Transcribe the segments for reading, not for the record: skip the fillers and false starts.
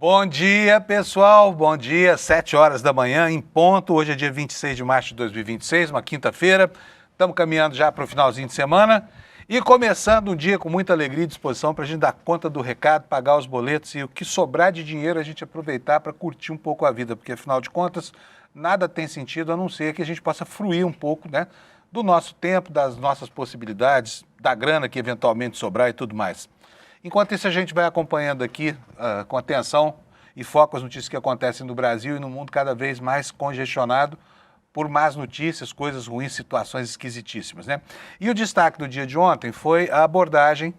Bom dia, pessoal. Bom dia, 7 horas da manhã, em ponto. Hoje é dia 26 de março de 2026, uma quinta-feira. Estamos caminhando já para o finalzinho de semana e começando um dia com muita alegria e disposição para a gente dar conta do recado, pagar os boletos e o que sobrar de dinheiro a gente aproveitar para curtir um pouco a vida, porque afinal de contas nada tem sentido a não ser que a gente possa fruir um pouco, né, do nosso tempo, das nossas possibilidades, da grana que eventualmente sobrar e tudo mais. Enquanto isso, a gente vai acompanhando aqui com atenção e foco as notícias que acontecem no Brasil e no mundo cada vez mais congestionado por más notícias, coisas ruins, situações esquisitíssimas, né? E o destaque do dia de ontem foi a abordagem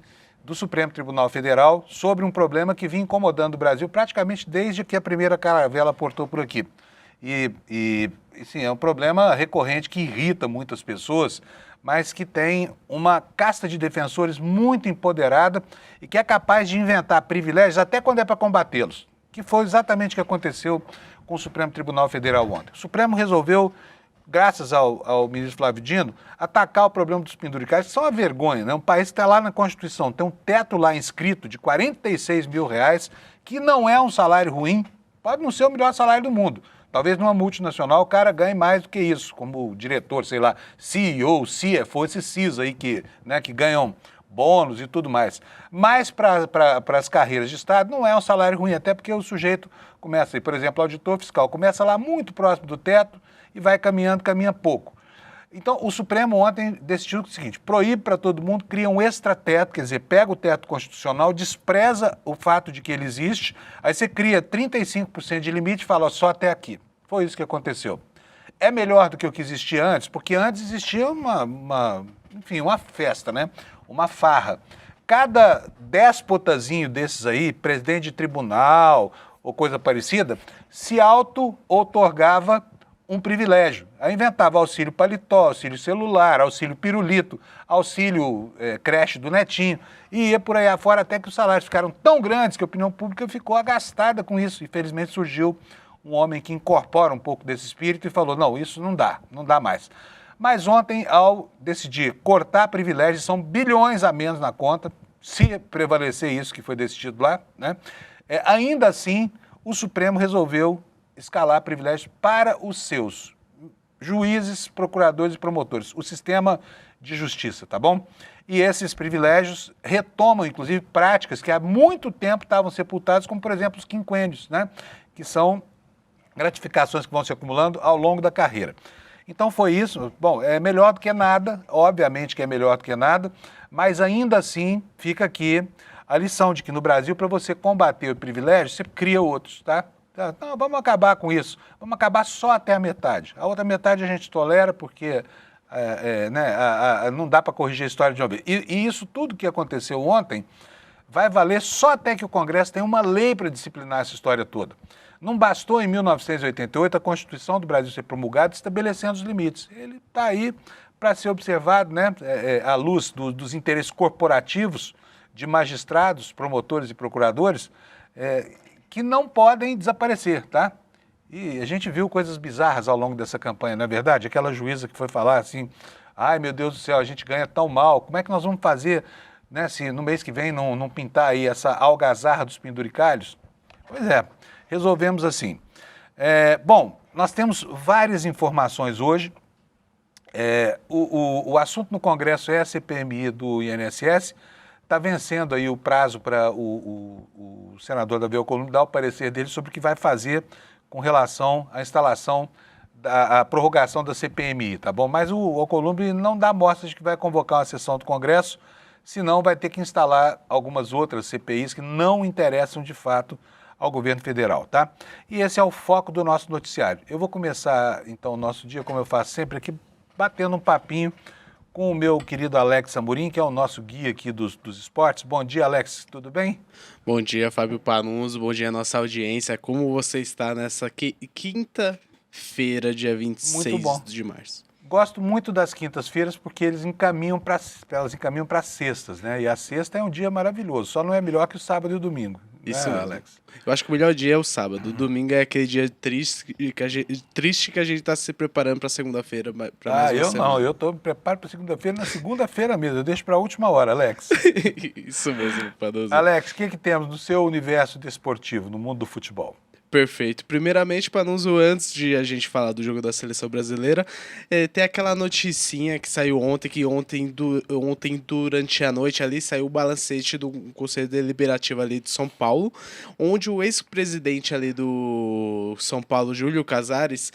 do Supremo Tribunal Federal sobre um problema que vinha incomodando o Brasil praticamente desde que a primeira caravela portou por aqui. Sim, é um problema recorrente que irrita muitas pessoas, mas que tem uma casta de defensores muito empoderada e que é capaz de inventar privilégios até quando é para combatê-los, que foi exatamente o que aconteceu com o Supremo Tribunal Federal ontem. O Supremo resolveu, graças ao ministro Flávio Dino, atacar o problema dos penduricais, que são uma vergonha, né? Um país que está lá na Constituição, tem um teto lá inscrito de R$46 mil, que não é um salário ruim, pode não ser o melhor salário do mundo. Talvez numa multinacional o cara ganhe mais do que isso, como diretor, sei lá, CEO, CFO, esses CIS aí que ganham bônus e tudo mais. Mas para as carreiras de Estado não é um salário ruim, até porque o sujeito começa aí, por exemplo, auditor fiscal, começa lá muito próximo do teto e vai caminhando, caminha pouco. Então, o Supremo ontem decidiu o seguinte: proíbe para todo mundo, cria um extrateto, quer dizer, pega o teto constitucional, despreza o fato de que ele existe, aí você cria 35% de limite e fala, ó, só até aqui. Foi isso que aconteceu. É melhor do que o que existia antes, porque antes existia uma festa, né? Uma farra. Cada déspotazinho desses aí, presidente de tribunal ou coisa parecida, se auto-outorgava um privilégio. Aí inventava auxílio paletó, auxílio celular, auxílio pirulito, auxílio creche do netinho, e ia por aí afora até que os salários ficaram tão grandes que a opinião pública ficou agastada com isso. Infelizmente surgiu um homem que incorpora um pouco desse espírito e falou, não, isso não dá mais. Mas ontem, ao decidir cortar privilégios, são bilhões a menos na conta, se prevalecer isso que foi decidido lá, né? Ainda assim, o Supremo resolveu escalar privilégios para os seus juízes, procuradores e promotores, o sistema de justiça, tá bom? E esses privilégios retomam, inclusive, práticas que há muito tempo estavam sepultadas, como, por exemplo, os quinquênios, né? Que são gratificações que vão se acumulando ao longo da carreira. Então foi isso. Bom, é melhor do que nada, obviamente que é melhor do que nada, mas ainda assim fica aqui a lição de que no Brasil, para você combater o privilégio, você cria outros, tá? Não, vamos acabar com isso, vamos acabar só até a metade. A outra metade a gente tolera porque não dá para corrigir a história de uma vez. E isso tudo que aconteceu ontem vai valer só até que o Congresso tenha uma lei para disciplinar essa história toda. Não bastou em 1988 a Constituição do Brasil ser promulgada estabelecendo os limites. Ele está aí para ser observado, né, à luz dos interesses corporativos de magistrados, promotores e procuradores, que não podem desaparecer, tá? E a gente viu coisas bizarras ao longo dessa campanha, não é verdade? Aquela juíza que foi falar assim, ai meu Deus do céu, a gente ganha tão mal, como é que nós vamos fazer, né, se no mês que vem não pintar aí essa algazarra dos penduricalhos? Pois é, resolvemos assim. Bom, nós temos várias informações hoje. O assunto no Congresso é a CPMI do INSS. Está vencendo aí o prazo para o senador Davi Alcolumbre dar o parecer dele sobre o que vai fazer com relação à instalação, à prorrogação da CPMI, tá bom? Mas o Alcolumbre não dá mostras de que vai convocar uma sessão do Congresso, senão vai ter que instalar algumas outras CPIs que não interessam de fato ao governo federal, tá? E esse é o foco do nosso noticiário. Eu vou começar, então, o nosso dia, como eu faço sempre aqui, batendo um papinho com o meu querido Alex Amorim, que é o nosso guia aqui dos esportes. Bom dia, Alex, tudo bem? Bom dia, Fábio Panunzo, bom dia à nossa audiência. Como você está nessa quinta-feira, dia 26 de março? Gosto muito das quintas-feiras porque elas encaminham para sextas, né? E a sexta é um dia maravilhoso, só não é melhor que o sábado e o domingo. Isso né, mesmo. Alex? Eu acho que o melhor dia é o sábado. O domingo é aquele dia triste que a gente tá se preparando pra segunda-feira, pra mais Ah, uma eu não, semana. eu tô me preparo para segunda-feira, na segunda-feira mesmo, eu deixo para a última hora, Alex. Isso mesmo, Panuso. Alex, o que temos no seu universo desportivo, no mundo do futebol? Perfeito. Primeiramente, Panuso, antes de a gente falar do jogo da seleção brasileira, tem aquela noticinha que saiu ontem, que ontem durante a noite ali saiu o balancete do Conselho Deliberativo ali de São Paulo, onde o ex-presidente ali do São Paulo, Júlio Casares,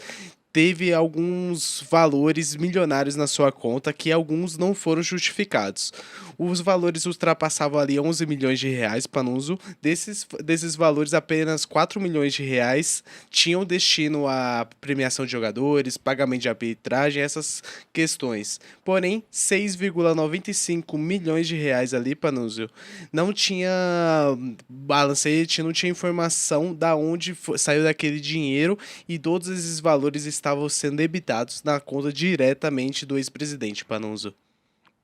teve alguns valores milionários na sua conta que alguns não foram justificados. Os valores ultrapassavam ali 11 milhões de reais, Panuso. Desses valores, apenas 4 milhões de reais tinham destino à premiação de jogadores, pagamento de arbitragem, essas questões. Porém, 6,95 milhões de reais ali, Panuso, não tinha balancete, não tinha informação da onde saiu daquele dinheiro e todos esses valores estavam sendo debitados na conta diretamente do ex-presidente Panunzo.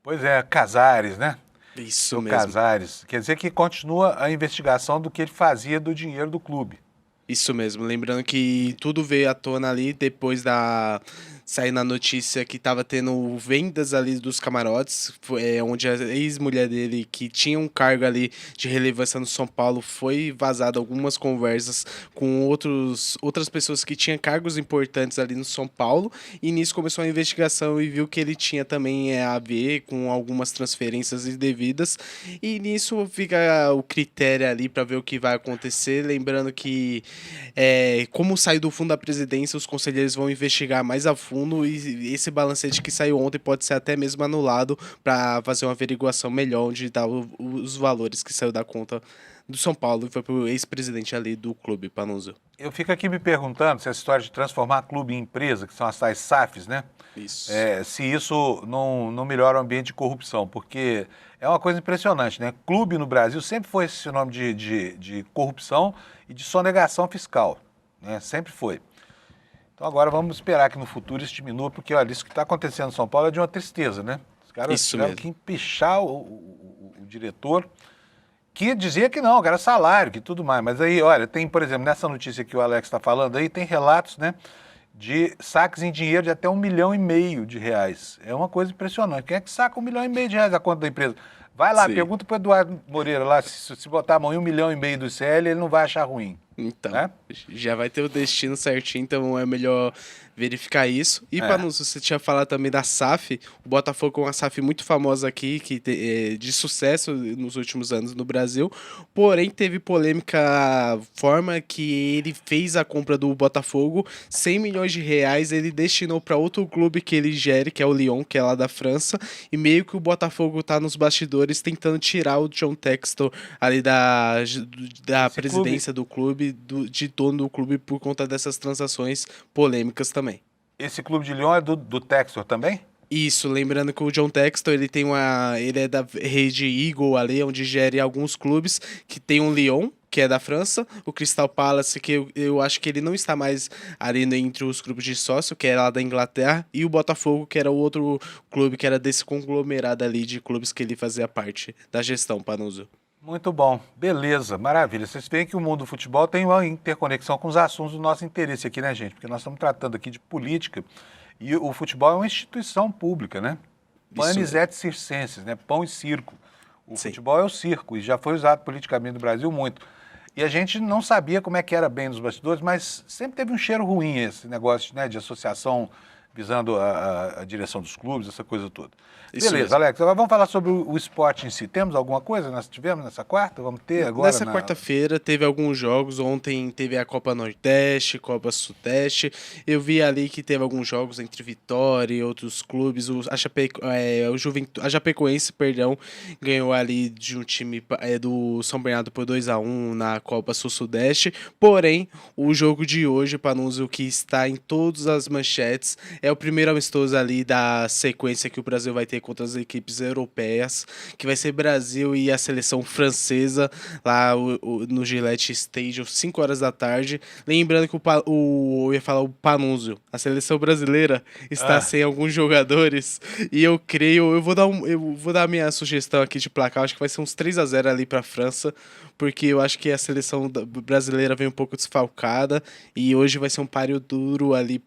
Pois é, Casares, né? Isso O mesmo. Casares. Quer dizer que continua a investigação do que ele fazia do dinheiro do clube. Isso mesmo. Lembrando que tudo veio à tona ali depois da sair na notícia que estava tendo vendas ali dos camarotes, onde a ex-mulher dele, que tinha um cargo ali de relevância no São Paulo, foi vazada algumas conversas com outras pessoas que tinham cargos importantes ali no São Paulo, e nisso começou a investigação e viu que ele tinha também a ver com algumas transferências indevidas, e nisso fica o critério ali para ver o que vai acontecer, lembrando que como saiu do fundo da presidência, os conselheiros vão investigar mais a fundo e esse balancete que saiu ontem pode ser até mesmo anulado para fazer uma averiguação melhor onde dá os valores que saiu da conta do São Paulo e foi pro ex-presidente ali do clube, Panunzo. Eu fico aqui me perguntando se essa história de transformar clube em empresa, que são as tais SAFs, né? Isso. Se isso não melhora o ambiente de corrupção, porque é uma coisa impressionante, né? Clube no Brasil sempre foi esse nome de corrupção e de sonegação fiscal, né? Sempre foi. Então agora vamos esperar que no futuro isso diminua, porque olha, isso que está acontecendo em São Paulo é de uma tristeza, né? Os caras Isso tiveram mesmo. que empichar o diretor, que dizia que não, que era salário, que tudo mais. Mas aí, olha, tem, por exemplo, nessa notícia que o Alex está falando aí, tem relatos, né, de saques em dinheiro de até 1,5 milhão de reais. É uma coisa impressionante. Quem é que saca 1,5 milhão de reais da conta da empresa? Vai lá, Sim. pergunta para o Eduardo Moreira lá, se botar a mão em 1,5 milhão do ICL, ele não vai achar ruim. Então, né? já vai ter o destino certinho, então é melhor verificar isso. E para você tinha falado também da SAF, o Botafogo é uma SAF muito famosa aqui, de sucesso nos últimos anos no Brasil, porém teve polêmica forma que ele fez a compra do Botafogo, 100 milhões de reais ele destinou para outro clube que ele gere, que é o Lyon, que é lá da França, e meio que o Botafogo tá nos bastidores tentando tirar o John Textor ali da presidência do clube, de dono do clube, por conta dessas transações polêmicas também. Esse clube de Lyon é do Textor também? Isso, lembrando que o John Textor, ele é da rede Eagle ali, onde gere alguns clubes, que tem o Lyon, que é da França, o Crystal Palace, que eu acho que ele não está mais ali entre os grupos de sócio, que é lá da Inglaterra, e o Botafogo, que era o outro clube, que era desse conglomerado ali de clubes que ele fazia parte da gestão, Panuso. Muito bom, beleza, maravilha. Vocês veem que o mundo do futebol tem uma interconexão com os assuntos do nosso interesse aqui, né, gente? Porque nós estamos tratando aqui de política e o futebol é uma instituição pública, né? Panis et circenses, né? Pão e circo. O futebol é o circo e já foi usado politicamente no Brasil muito. E a gente não sabia como é que era bem nos bastidores, mas sempre teve um cheiro ruim esse negócio, né, de associação visando a direção dos clubes, essa coisa toda. Isso Beleza, mesmo. Alex, agora vamos falar sobre o esporte em si. Temos alguma coisa? Nós tivemos nessa quarta? Vamos ter agora? Nessa quarta-feira teve alguns jogos. Ontem teve a Copa Nordeste, Copa Sudeste. Eu vi ali que teve alguns jogos entre Vitória e outros clubes. A Chapecoense, perdão, ganhou ali de um time do São Bernardo por 2-1 na Copa Sul-Sudeste. Porém, o jogo de hoje, Panunzio, que está em todas as manchetes, É o primeiro amistoso ali da sequência que o Brasil vai ter contra as equipes europeias, que vai ser Brasil e a seleção francesa, lá no Gillette Stadium, 5 horas da tarde. Lembrando que eu ia falar o Panunzio, a seleção brasileira está sem alguns jogadores, e eu creio, eu vou dar a minha sugestão aqui de placar, acho que vai ser uns 3-0 ali para a França, porque eu acho que a seleção brasileira vem um pouco desfalcada e hoje vai ser um páreo duro ali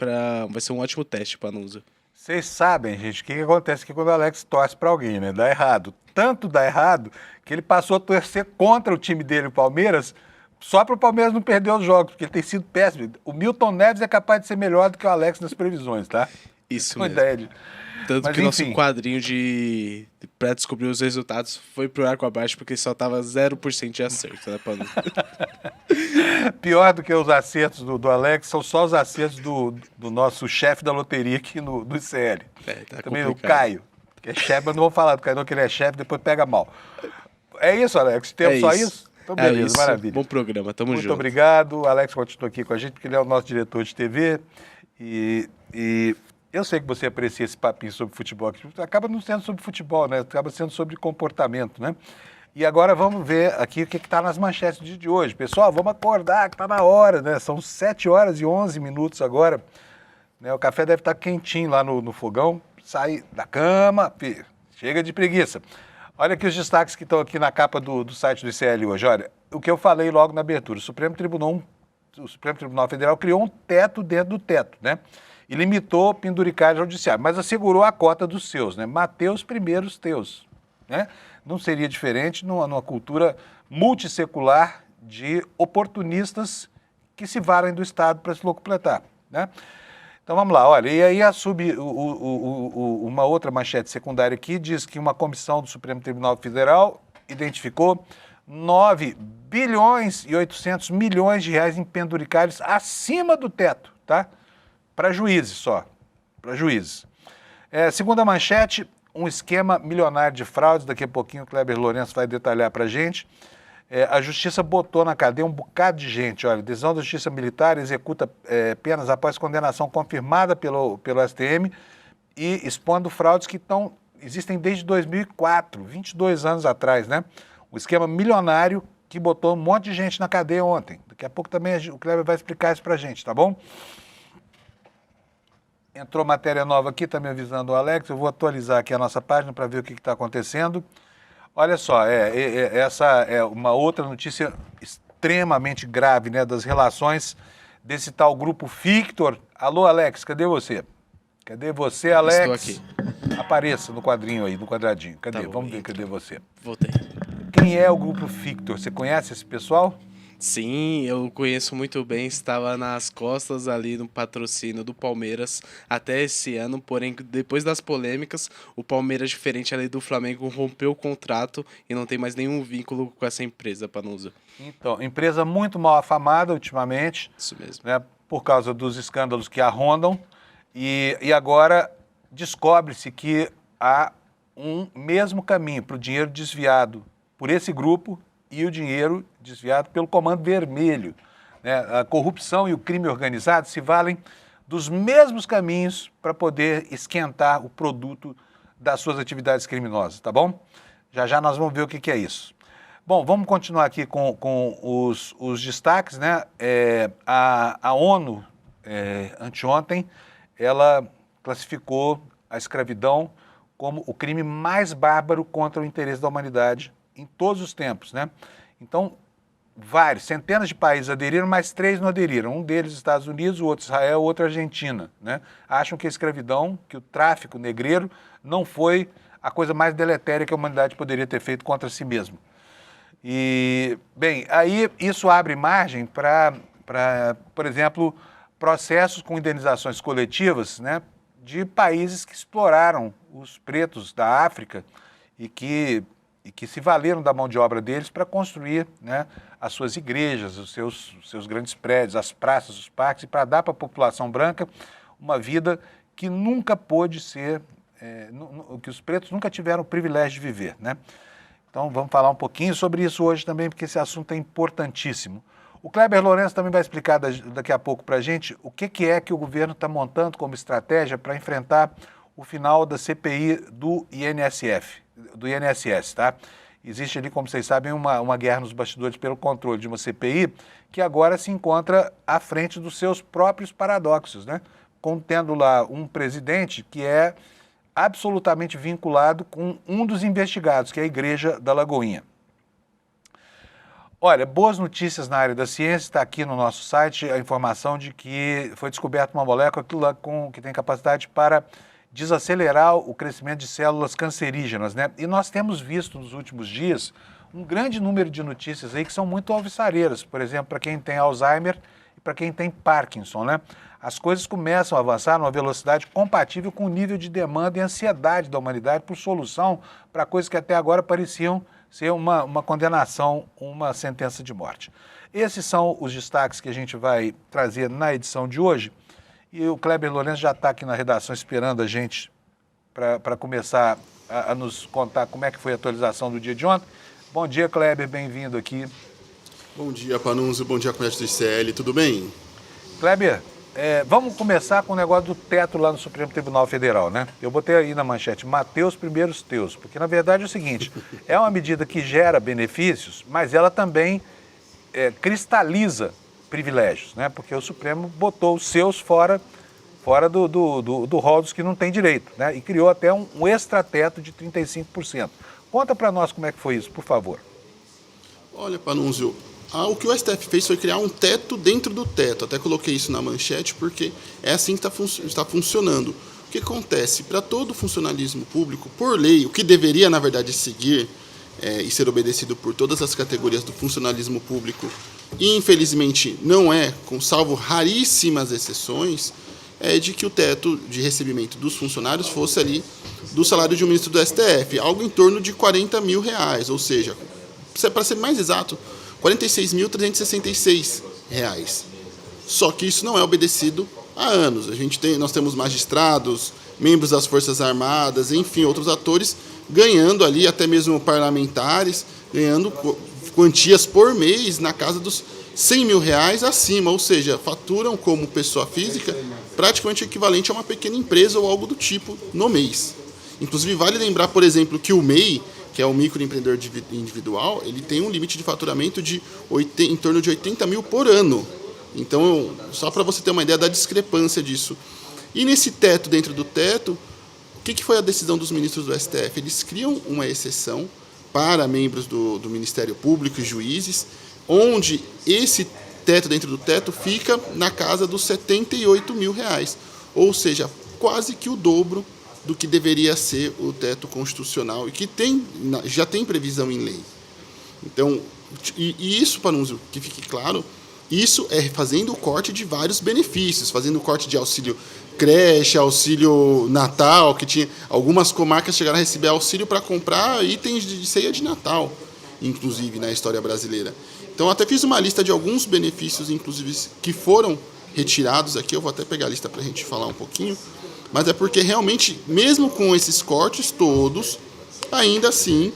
vai ser um ótimo teste para Nusa. Vocês sabem, gente, o que acontece aqui quando o Alex torce para alguém, né? Dá errado. Tanto dá errado que ele passou a torcer contra o time dele, o Palmeiras, só para o Palmeiras não perder os jogos, porque ele tem sido péssimo. O Milton Neves é capaz de ser melhor do que o Alex nas previsões, tá? Isso Uma mesmo. ideia de... Tanto Mas, que nosso enfim. quadrinho pra descobrir os resultados foi pro arco abaixo, porque só tava 0% de acerto, né, Panu? Pior do que os acertos do Alex são só os acertos do nosso chefe da loteria aqui no ICL. Tá Também complicado. o Caio, que é chefe, mas não vou falar do Caio, não, que ele é chefe, depois pega mal. É isso, Alex? Temos só isso? Então, beleza, isso. maravilha. Bom programa, tamo junto. Muito obrigado. O Alex continua aqui com a gente, porque ele é o nosso diretor de TV. E eu sei que você aprecia esse papinho sobre futebol. Que acaba não sendo sobre futebol, né? Acaba sendo sobre comportamento, né? E agora vamos ver aqui o que está nas manchetes de hoje. Pessoal, vamos acordar, que está na hora, né? São 7 horas e 11 minutos agora. Né? O café deve estar quentinho lá no fogão. Sai da cama, filho. Chega de preguiça. Olha aqui os destaques que estão aqui na capa do site do ICL hoje. Olha, o que eu falei logo na abertura. O Supremo Tribunal Federal criou um teto dentro do teto, né? E limitou penduricalhos ao judiciário, mas assegurou a cota dos seus, né? Mateus primeiros teus, né? Não seria diferente numa cultura multissecular de oportunistas que se valem do Estado para se locupletar, né? Então vamos lá, olha, e aí uma outra manchete secundária aqui diz que uma comissão do Supremo Tribunal Federal identificou 9 bilhões e 800 milhões de reais em penduricalhos acima do teto, tá? Para juízes só, para juízes. Segunda manchete, um esquema milionário de fraudes, daqui a pouquinho o Kleber Lourenço vai detalhar para a gente. A Justiça botou na cadeia um bocado de gente, olha, decisão da Justiça Militar executa penas após condenação confirmada pelo STM e expondo fraudes que existem desde 2004, 22 anos atrás, né? O esquema milionário que botou um monte de gente na cadeia ontem. Daqui a pouco também o Kleber vai explicar isso para a gente, tá bom? Entrou matéria nova aqui, está me avisando o Alex, eu vou atualizar aqui a nossa página para ver o que está acontecendo. Olha só, essa é uma outra notícia extremamente grave, né, das relações desse tal grupo Fictor. Alô, Alex, cadê você? Cadê você, Alex? Estou aqui. Apareça no quadrinho aí, no quadradinho. Cadê? Tá bom, Vamos ver, então. cadê você? Voltei. Quem é o grupo Fictor? Você conhece esse pessoal? Sim, eu conheço muito bem, estava nas costas ali no patrocínio do Palmeiras até esse ano, porém depois das polêmicas, o Palmeiras, diferente ali do Flamengo, rompeu o contrato e não tem mais nenhum vínculo com essa empresa, Panusa. Então, empresa muito mal afamada ultimamente. Isso mesmo. Né, por causa dos escândalos que a rondam, e agora descobre-se que há um mesmo caminho para o dinheiro desviado por esse grupo e o dinheiro desviado pelo Comando Vermelho. Né? A corrupção e o crime organizado se valem dos mesmos caminhos para poder esquentar o produto das suas atividades criminosas, tá bom? Já já nós vamos ver o que é isso. Bom, vamos continuar aqui com os destaques, né? A ONU, anteontem, ela classificou a escravidão como o crime mais bárbaro contra o interesse da humanidade em todos os tempos, né? Então, centenas de países aderiram, mas 3 não aderiram. Um deles, Estados Unidos, o outro Israel, o outro Argentina, né? Acham que a escravidão, que o tráfico negreiro não foi a coisa mais deletéria que a humanidade poderia ter feito contra si mesma. E, bem, aí isso abre margem para, por exemplo, processos com indenizações coletivas, né, de países que exploraram os pretos da África e que se valeram da mão de obra deles para construir, né, as suas igrejas, os seus grandes prédios, as praças, os parques, e para dar para a população branca uma vida que nunca pôde ser, que os pretos nunca tiveram o privilégio de viver, né? Então vamos falar um pouquinho sobre isso hoje também, porque esse assunto é importantíssimo. O Kleber Lourenço também vai explicar daqui a pouco para a gente o que é que o governo está montando como estratégia para enfrentar o final da CPI do INSS, tá? Existe ali, como vocês sabem, uma guerra nos bastidores pelo controle de uma CPI que agora se encontra à frente dos seus próprios paradoxos, né? Tendo lá um presidente que é absolutamente vinculado com um dos investigados, que é a Igreja da Lagoinha. Olha, boas notícias na área da ciência, está aqui no nosso site a informação de que foi descoberta uma molécula que tem capacidade para desacelerar o crescimento de células cancerígenas, né? E nós temos visto nos últimos dias um grande número de notícias aí que são muito alvissareiras, por exemplo, para quem tem Alzheimer e para quem tem Parkinson, né? As coisas começam a avançar numa velocidade compatível com o nível de demanda e ansiedade da humanidade por solução para coisas que até agora pareciam ser uma condenação, uma sentença de morte. Esses são os destaques que a gente vai trazer na edição de hoje. E o Kleber Lourenço já está aqui na redação esperando a gente para começar a nos contar como é que foi a atualização do dia de ontem. Bom dia, Kleber, bem-vindo aqui. Bom dia, Panunzio, bom dia, comércio do ICL, tudo bem? Kleber, vamos começar com o negócio do teto lá no Supremo Tribunal Federal, né? Eu botei aí na manchete, Mateus primeiros teus, porque na verdade é o seguinte, é uma medida que gera benefícios, mas ela também cristaliza privilégios, né? Porque o Supremo botou os seus fora do rol dos que não têm direito, né? E criou até um extrateto de 35%. Conta para nós como é que foi isso, por favor. Olha, Panunzio, o que o STF fez foi criar um teto dentro do teto. Até coloquei isso na manchete porque é assim que está funcionando. O que acontece? Para todo funcionalismo público, por lei, o que deveria, na verdade, seguir e ser obedecido por todas as categorias do funcionalismo público, e infelizmente não é, salvo raríssimas exceções, é de que o teto de recebimento dos funcionários fosse ali do salário de um ministro do STF, algo em torno de R$40 mil, ou seja, para ser mais exato, R$46.366. Só que isso não é obedecido há anos. Nós temos magistrados, membros das Forças Armadas, enfim, outros atores ganhando ali, até mesmo parlamentares, ganhando quantias por mês na casa dos R$100 mil acima, ou seja, faturam como pessoa física praticamente equivalente a uma pequena empresa ou algo do tipo no mês. Inclusive, vale lembrar, por exemplo, que o MEI, que é o microempreendedor individual, ele tem um limite de faturamento em torno de 80 mil por ano. Então, só para você ter uma ideia da discrepância disso. E nesse teto, dentro do teto, o que foi a decisão dos ministros do STF? Eles criam uma exceção para membros do Ministério Público e juízes, onde esse teto dentro do teto fica na casa dos R$78 mil, ou seja, quase que o dobro do que deveria ser o teto constitucional e que já tem previsão em lei. Então, e isso, Panunzio, que fique claro, isso é fazendo o corte de vários benefícios, fazendo o corte de auxílio creche, auxílio Natal, que tinha algumas comarcas chegaram a receber auxílio para comprar itens de ceia de Natal, inclusive na história brasileira. Então, até fiz uma lista de alguns benefícios, inclusive, que foram retirados aqui. Eu vou até pegar a lista para a gente falar um pouquinho. Mas é porque realmente, mesmo com esses cortes todos, ainda assim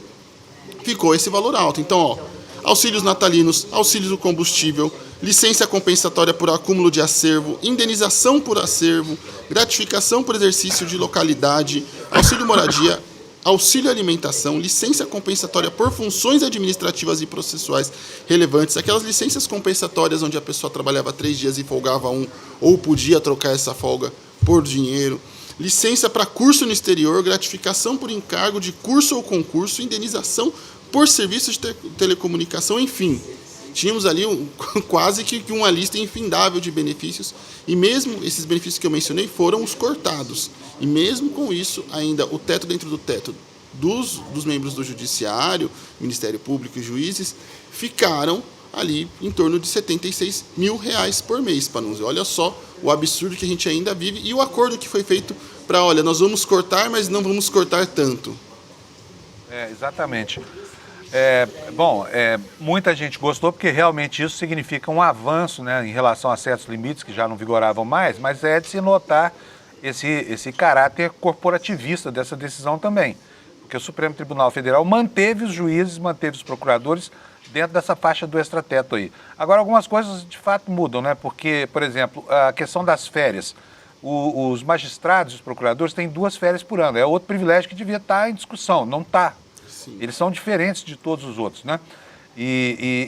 ficou esse valor alto. Então, auxílios natalinos, auxílios do combustível, licença compensatória por acúmulo de acervo, indenização por acervo, gratificação por exercício de localidade, auxílio moradia, auxílio alimentação, licença compensatória por funções administrativas e processuais relevantes, aquelas licenças compensatórias onde a pessoa trabalhava 3 dias e folgava 1, ou podia trocar essa folga por dinheiro, licença para curso no exterior, gratificação por encargo de curso ou concurso, indenização por serviço de telecomunicação, enfim. Tínhamos ali quase que uma lista infindável de benefícios, e mesmo esses benefícios que eu mencionei foram os cortados. E mesmo com isso, ainda o teto dentro do teto dos membros do Judiciário, Ministério Público e juízes, ficaram ali em torno de R$76 mil por mês, Panunzio. Olha só o absurdo que a gente ainda vive e o acordo que foi feito para, olha, nós vamos cortar, mas não vamos cortar tanto. Exatamente. Muita gente gostou porque realmente isso significa um avanço, né, em relação a certos limites que já não vigoravam mais, mas é de se notar esse caráter corporativista dessa decisão também. porque o Supremo Tribunal Federal manteve os juízes, manteve os procuradores dentro dessa faixa do extrateto aí. Agora, algumas coisas de fato mudam, né? Porque, por exemplo, a questão das férias. Os magistrados e os procuradores têm 2 férias por ano. É outro privilégio que devia estar em discussão. Não está. Eles são diferentes de todos os outros, né?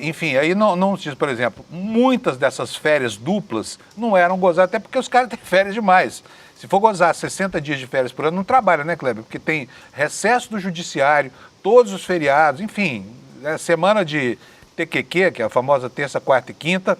Enfim, aí não se diz, por exemplo, muitas dessas férias duplas não eram gozadas, até porque os caras têm férias demais. Se for gozar 60 dias de férias por ano, não trabalha, né, Kleber? Porque tem recesso do judiciário, todos os feriados, enfim, semana de TQQ, que é a famosa terça, quarta e quinta.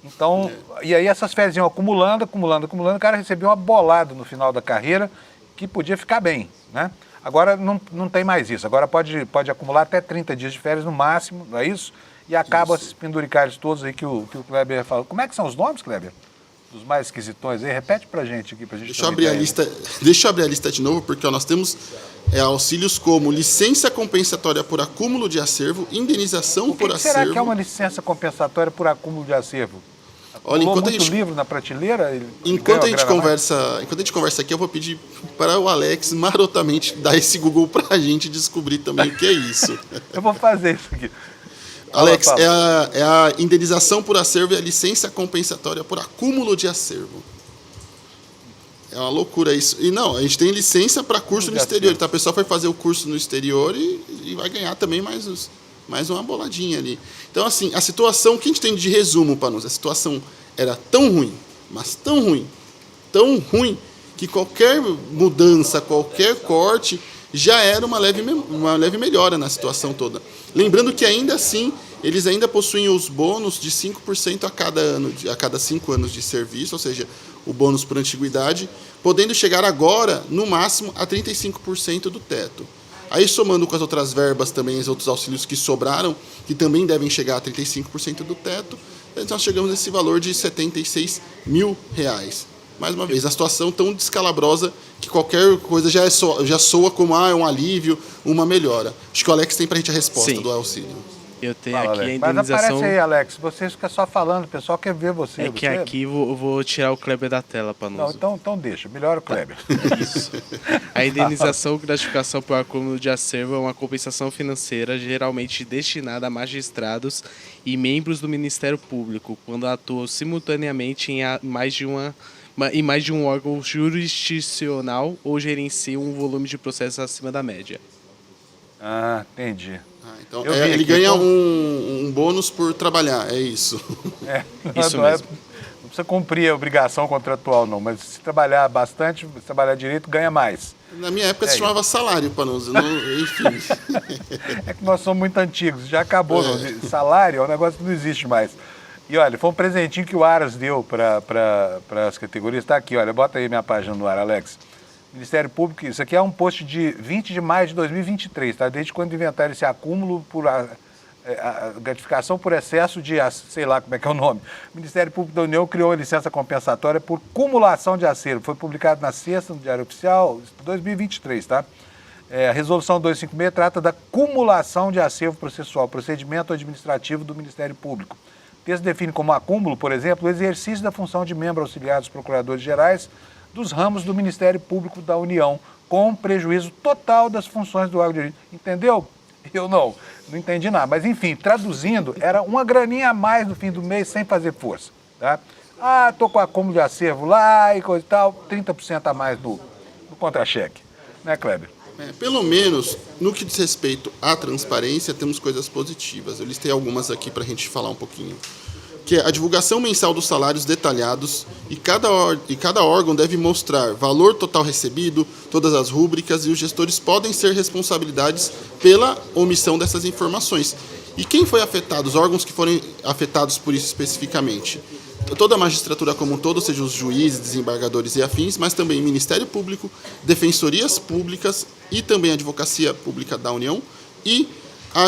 Então, e aí essas férias iam acumulando, o cara recebia uma bolada no final da carreira que podia ficar bem, né? Agora não tem mais isso, agora pode acumular até 30 dias de férias no máximo, não é isso? E acaba esses penduricários todos aí que o Kleber falou. Como é que são os nomes, Kleber? Dos mais esquisitões aí? Repete pra gente aqui, pra gente Deixa eu abrir a lista de novo, porque nós temos auxílios como licença compensatória por acúmulo de acervo, indenização por acervo. Será que é uma licença compensatória por acúmulo de acervo? Olha, enquanto muito livro na prateleira? Enquanto a gente conversa aqui, eu vou pedir para o Alex marotamente dar esse Google para a gente descobrir também o que é isso. Eu vou fazer isso aqui. Alex, é a indenização por acervo e a licença compensatória por acúmulo de acervo. É uma loucura isso. E não, a gente tem licença para curso no exterior. Então a pessoa foi fazer o curso no exterior e vai ganhar também mais uma boladinha ali. Então, assim, a situação que a gente tem de resumo para nós, a situação era tão ruim, mas tão ruim, que qualquer mudança, qualquer corte, já era uma leve melhora na situação toda. Lembrando que, ainda assim, eles ainda possuem os bônus de 5% a cada 5 anos de serviço, ou seja, o bônus por antiguidade, podendo chegar agora, no máximo, a 35% do teto. Aí, somando com as outras verbas também, os outros auxílios que sobraram, que também devem chegar a 35% do teto, nós chegamos nesse valor de R$76 mil. Mais uma vez, a situação tão descalabrosa que qualquer coisa já soa como um alívio, uma melhora. Acho que o Alex tem pra gente a resposta do auxílio. Eu tenho Fala, aqui Alex. a indenização... Mas aparece aí, Alex. Você fica só falando, o pessoal quer ver você. É que aqui eu vou tirar o Kleber da tela para nós. Não, então deixa. Melhora o Kleber. Isso. A indenização gratificação por acúmulo de acervo é uma compensação financeira geralmente destinada a magistrados e membros do Ministério Público, quando atuam simultaneamente em mais de um órgão jurisdicional ou gerenciam um volume de processos acima da média. Ah, entendi. Então, ele ganha um bônus por trabalhar, é isso. Isso mesmo. Não precisa cumprir a obrigação contratual, não, mas se trabalhar bastante, se trabalhar direito, ganha mais. Na minha época se chamava salário, Panuzzi, enfim. É que nós somos muito antigos, já acabou. Salário é um negócio que não existe mais. E olha, foi um presentinho que o Aras deu para as categorias. Está aqui, olha, bota aí minha página no ar, Alex. Ministério Público, isso aqui é um post de 20 de maio de 2023, tá? Desde quando inventaram esse acúmulo por a gratificação por excesso de, sei lá como é que é o nome. O Ministério Público da União criou a licença compensatória por cumulação de acervo. Foi publicado na sexta, no Diário Oficial, 2023, tá? A Resolução 256 trata da cumulação de acervo processual, procedimento administrativo do Ministério Público. O texto define como acúmulo, por exemplo, o exercício da função de membro auxiliar dos procuradores gerais dos ramos do Ministério Público da União, com prejuízo total das funções do órgão de justiça. Entendeu? Eu não entendi nada. Mas, enfim, traduzindo, era uma graninha a mais no fim do mês sem fazer força. Tá? Tô com acúmulo de acervo lá e coisa e tal, 30% a mais no contra-cheque. Né, Kleber? Pelo menos, no que diz respeito à transparência, temos coisas positivas. Eu listei algumas aqui para a gente falar um pouquinho. Que é a divulgação mensal dos salários detalhados e cada órgão deve mostrar valor total recebido, todas as rúbricas, e os gestores podem ser responsabilidades pela omissão dessas informações. E quem foi afetado? Os órgãos que foram afetados por isso especificamente? Toda a magistratura como um todo, ou seja, os juízes, desembargadores e afins, mas também Ministério Público, defensorias públicas e também a Advocacia Pública da União e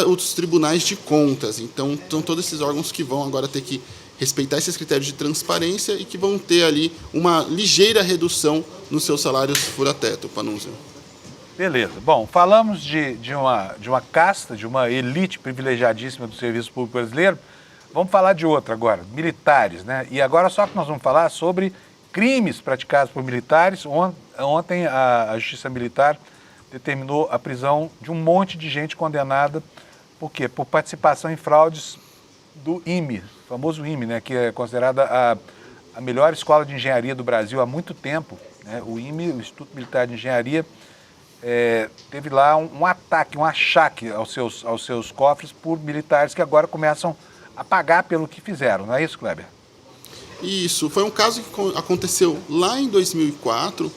os tribunais de contas. Então, são todos esses órgãos que vão agora ter que respeitar esses critérios de transparência e que vão ter ali uma ligeira redução nos seus salários fura-teto, Panunzio. Beleza. Bom, falamos de uma casta, de uma elite privilegiadíssima do serviço público brasileiro. Vamos falar de outra agora, militares, né? E agora só que nós vamos falar sobre crimes praticados por militares. Ontem a Justiça Militar determinou a prisão de um monte de gente condenada, por quê? Por participação em fraudes do IME, o famoso IME, né, que é considerada a melhor escola de engenharia do Brasil há muito tempo, né? O IME, o Instituto Militar de Engenharia, teve lá um ataque, um achaque aos seus cofres por militares que agora começam a pagar pelo que fizeram, não é isso, Kleber? Isso, foi um caso que aconteceu lá em 2004,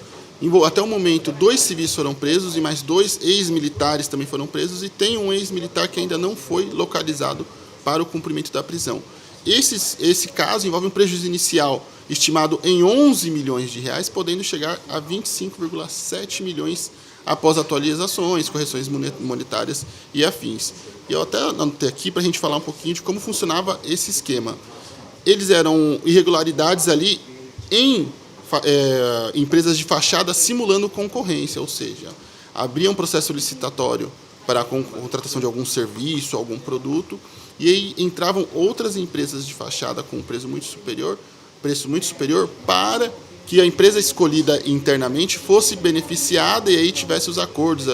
até o momento 2 civis foram presos e mais 2 ex-militares também foram presos, e tem um ex-militar que ainda não foi localizado para o cumprimento da prisão. Esse caso envolve um prejuízo inicial estimado em 11 milhões de reais, podendo chegar a 25,7 milhões após atualizações, correções monetárias e afins. E eu até anotei aqui para a gente falar um pouquinho de como funcionava esse esquema. Eles eram irregularidades ali em empresas de fachada simulando concorrência, ou seja, abriam um processo licitatório para a contratação de algum serviço, algum produto, e aí entravam outras empresas de fachada com um preço muito superior para que a empresa escolhida internamente fosse beneficiada e aí tivesse os acordos.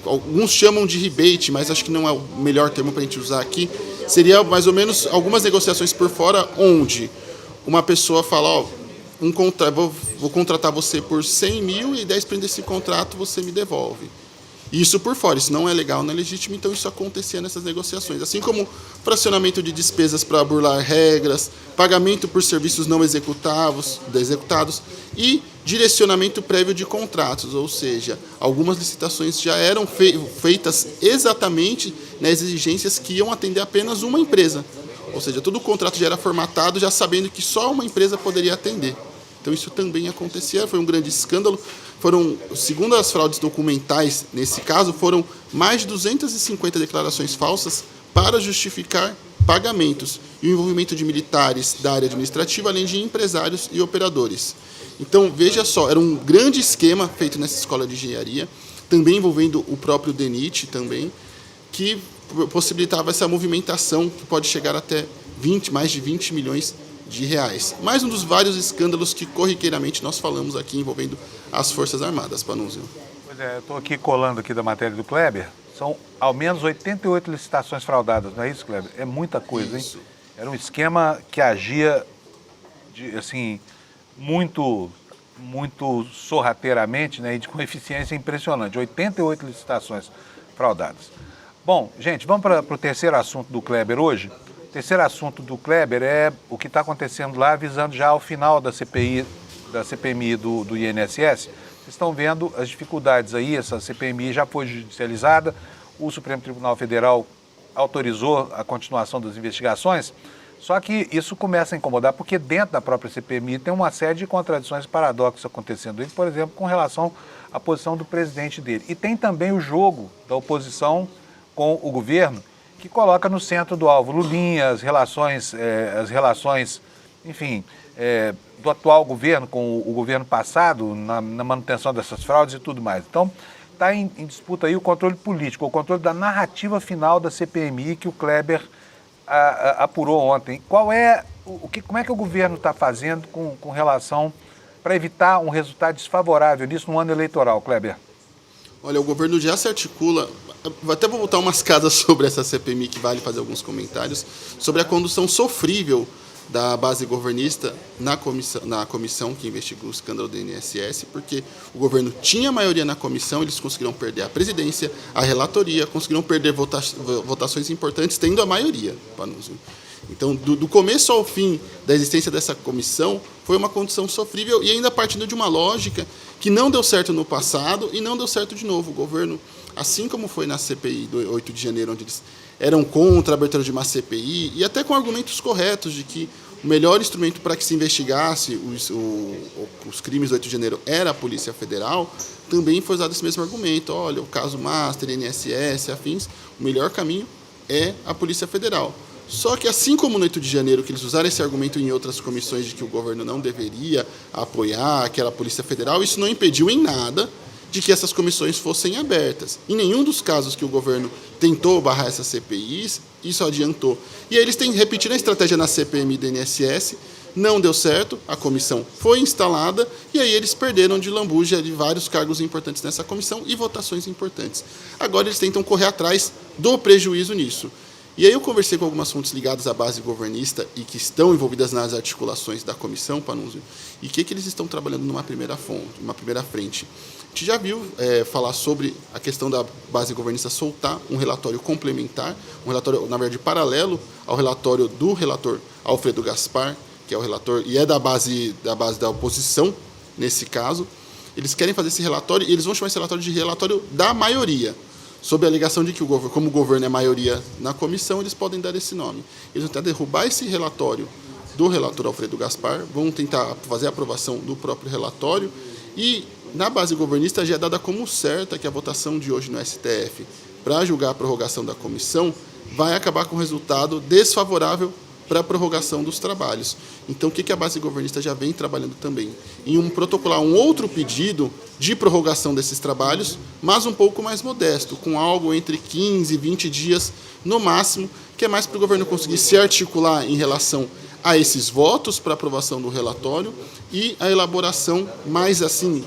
Alguns chamam de rebate, mas acho que não é o melhor termo para a gente usar aqui. Seria mais ou menos algumas negociações por fora, onde uma pessoa fala, vou contratar você por 100 mil e 10% desse contrato você me devolve. Isso por fora, isso não é legal, não é legítimo, então isso acontecia nessas negociações. Assim como fracionamento de despesas para burlar regras, pagamento por serviços não executados e direcionamento prévio de contratos, ou seja, algumas licitações já eram feitas exatamente nas exigências que iam atender apenas uma empresa. Ou seja, todo o contrato já era formatado já sabendo que só uma empresa poderia atender. Então isso também acontecia, foi um grande escândalo. Segundo as fraudes documentais, nesse caso, foram mais de 250 declarações falsas para justificar pagamentos e o envolvimento de militares da área administrativa, além de empresários e operadores. Então, veja só, era um grande esquema feito nessa escola de engenharia, também envolvendo o próprio DENIT, também, que possibilitava essa movimentação que pode chegar até mais de 20 milhões de reais. Mais um dos vários escândalos que corriqueiramente nós falamos aqui envolvendo as Forças Armadas, Panunzio. Pois é, eu estou aqui colando aqui da matéria do Kleber, são ao menos 88 licitações fraudadas, não é isso, Kleber? É muita coisa, hein? Era um esquema que agia muito sorrateiramente, né, e com eficiência impressionante. 88 licitações fraudadas. Bom, gente, vamos para o terceiro assunto do Kleber hoje. O terceiro assunto do Kleber é o que está acontecendo lá, visando já ao final da CPMI do INSS. Vocês estão vendo as dificuldades aí, essa CPMI já foi judicializada, o Supremo Tribunal Federal autorizou a continuação das investigações, só que isso começa a incomodar, porque dentro da própria CPMI tem uma série de contradições e paradoxos acontecendo, por exemplo, com relação à posição do presidente dele. E tem também o jogo da oposição com o governo, que coloca no centro do alvo Lulinha, as relações, enfim, do atual governo com o governo passado, na manutenção dessas fraudes e tudo mais. Então, está em disputa aí o controle político, o controle da narrativa final da CPMI que o Kleber apurou ontem. Como é que o governo está fazendo com relação para evitar um resultado desfavorável nisso no ano eleitoral, Kleber? Olha, o governo já se articula, até vou botar umas casas sobre essa CPMI que vale fazer alguns comentários, sobre a condução sofrível da base governista na comissão que investigou o escândalo do INSS, porque o governo tinha maioria na comissão, eles conseguiram perder a presidência, a relatoria, conseguiram perder votações importantes, tendo a maioria. Então, do começo ao fim da existência dessa comissão, foi uma condição sofrível e ainda partindo de uma lógica que não deu certo no passado e não deu certo de novo. O governo, assim como foi na CPI do 8 de janeiro, onde eles eram contra a abertura de uma CPI, e até com argumentos corretos de que o melhor instrumento para que se investigasse os crimes do 8 de janeiro era a Polícia Federal, também foi usado esse mesmo argumento. Olha, o caso Master, INSS, afins, o melhor caminho é a Polícia Federal. Só que, assim como no 8 de janeiro, que eles usaram esse argumento em outras comissões de que o governo não deveria apoiar aquela Polícia Federal, isso não impediu em nada de que essas comissões fossem abertas. Em nenhum dos casos que o governo tentou barrar essas CPIs, isso adiantou. E aí eles repetiram a estratégia na CPMI do INSS, Não deu certo, a comissão foi instalada e aí eles perderam de lambuja de vários cargos importantes nessa comissão e votações importantes. Agora eles tentam correr atrás do prejuízo nisso. E aí eu conversei com algumas fontes ligadas à base governista e que estão envolvidas nas articulações da comissão, Panunzio, e o que eles estão trabalhando numa primeira frente. A gente já viu falar sobre a questão da base governista soltar um relatório complementar, um relatório, na verdade, paralelo ao relatório do relator Alfredo Gaspar, que é o relator e é da base da oposição, nesse caso. Eles querem fazer esse relatório e eles vão chamar esse relatório de relatório da maioria, sob a alegação de que, como o governo é maioria na comissão, eles podem dar esse nome. Eles vão tentar derrubar esse relatório do relator Alfredo Gaspar, vão tentar fazer a aprovação do próprio relatório e, na base governista, já é dada como certa que a votação de hoje no STF para julgar a prorrogação da comissão vai acabar com resultado desfavorável para a prorrogação dos trabalhos. Então, o que a base governista já vem trabalhando também? Em protocolar um outro pedido de prorrogação desses trabalhos, mas um pouco mais modesto, com algo entre 15 e 20 dias no máximo, que é mais para o governo conseguir se articular em relação a esses votos para aprovação do relatório e a elaboração mais assim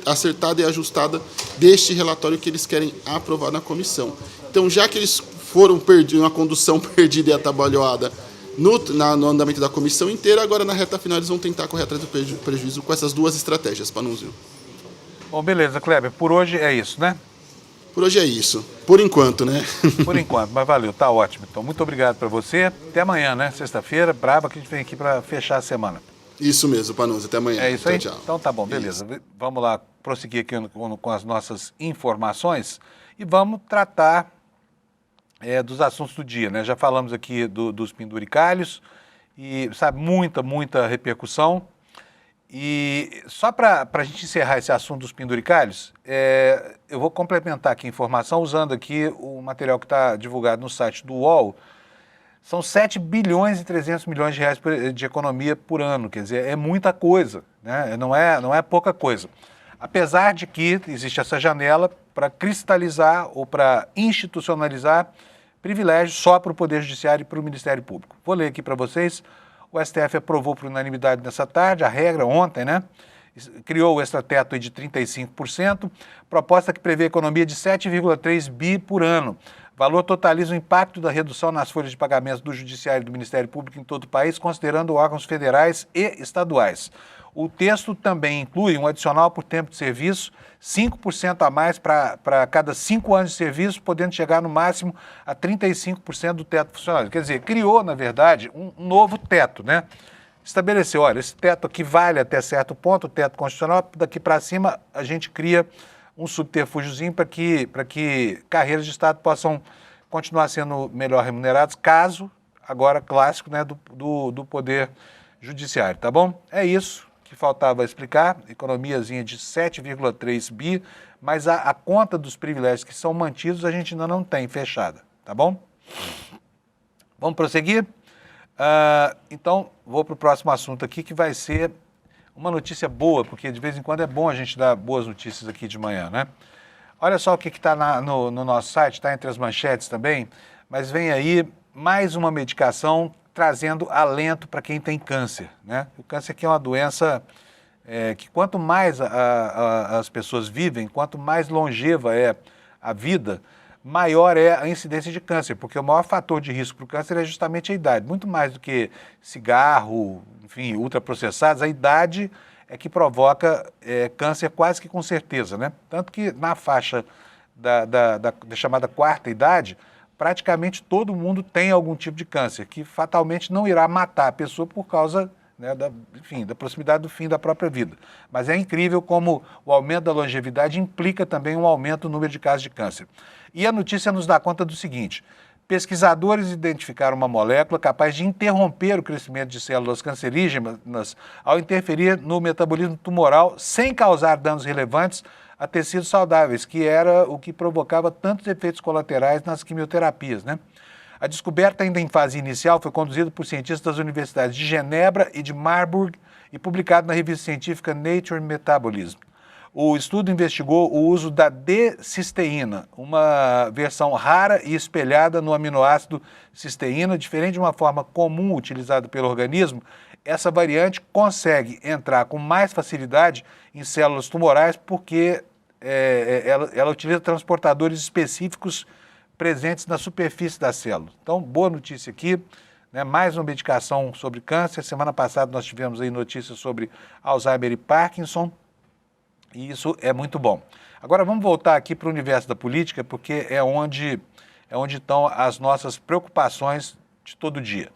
acertada e ajustada deste relatório que eles querem aprovar na comissão. Então, já que eles foram perdidos, uma condução perdida e atabalhoada no andamento da comissão inteira, agora na reta final eles vão tentar correr atrás do prejuízo com essas duas estratégias, Panunzio. Bom, beleza, Kleber, por hoje é isso, né? Por hoje é isso. Por enquanto, né? Por enquanto, mas valeu, tá ótimo. Então, muito obrigado para você. Até amanhã, né? Sexta-feira, brava, que a gente vem aqui para fechar a semana. Isso mesmo, Panunzio. Até amanhã. É isso aí? Tchau, tchau. Então tá bom, beleza. Isso. Vamos lá prosseguir aqui com as nossas informações e vamos tratar dos assuntos do dia, né? Já falamos aqui dos penduricalhos e, sabe, muita repercussão. E só para a gente encerrar esse assunto dos penduricalhos, eu vou complementar aqui a informação usando aqui o material que está divulgado no site do UOL. São 7 bilhões e 300 milhões de reais de economia por ano, quer dizer, é muita coisa, né? Não é pouca coisa. Apesar de que existe essa janela para cristalizar ou para institucionalizar privilégios só para o Poder Judiciário e para o Ministério Público. Vou ler aqui para vocês. O STF aprovou por unanimidade nessa tarde, a regra ontem, né? Criou o extrateto de 35%, proposta que prevê economia de 7,3 bi por ano. O valor totaliza o impacto da redução nas folhas de pagamentos do Judiciário e do Ministério Público em todo o país, considerando órgãos federais e estaduais. O texto também inclui um adicional por tempo de serviço, 5% a mais para cada 5 anos de serviço, podendo chegar no máximo a 35% do teto funcionário. Quer dizer, criou, na verdade, um novo teto, né? Estabeleceu, olha, esse teto aqui vale até certo ponto, o teto constitucional, daqui para cima a gente cria um subterfúgiozinho para que carreiras de Estado possam continuar sendo melhor remuneradas, caso, agora clássico, né, do Poder Judiciário, tá bom? É isso que faltava explicar, economiazinha de 7,3 bi, mas a conta dos privilégios que são mantidos a gente ainda não tem fechada, tá bom? Vamos prosseguir? Então, vou para o próximo assunto aqui, que vai ser uma notícia boa, porque de vez em quando é bom a gente dar boas notícias aqui de manhã, né? Olha só o que está no nosso site, está entre as manchetes também, mas vem aí mais uma medicação trazendo alento para quem tem câncer, né? O câncer aqui é uma doença que quanto mais as pessoas vivem, quanto mais longeva é a vida, maior é a incidência de câncer, porque o maior fator de risco para o câncer é justamente a idade, muito mais do que cigarro, enfim, ultraprocessados, a idade é que provoca câncer quase que com certeza, né? Tanto que na faixa da chamada quarta idade, praticamente todo mundo tem algum tipo de câncer, que fatalmente não irá matar a pessoa por causa, né, da proximidade do fim da própria vida. Mas é incrível como o aumento da longevidade implica também um aumento no número de casos de câncer. E a notícia nos dá conta do seguinte: pesquisadores identificaram uma molécula capaz de interromper o crescimento de células cancerígenas ao interferir no metabolismo tumoral sem causar danos relevantes a tecidos saudáveis, que era o que provocava tantos efeitos colaterais nas quimioterapias, né? A descoberta, ainda em fase inicial, foi conduzida por cientistas das universidades de Genebra e de Marburg e publicado na revista científica Nature Metabolism. O estudo investigou o uso da D-cisteína, uma versão rara e espelhada no aminoácido cisteína, diferente de uma forma comum utilizada pelo organismo. Essa variante consegue entrar com mais facilidade em células tumorais porque ela utiliza transportadores específicos presentes na superfície da célula. Então, boa notícia aqui, né? Mais uma medicação sobre câncer. Semana passada nós tivemos aí notícias sobre Alzheimer e Parkinson, e isso é muito bom. Agora vamos voltar aqui para o universo da política, porque é onde estão as nossas preocupações de todo dia.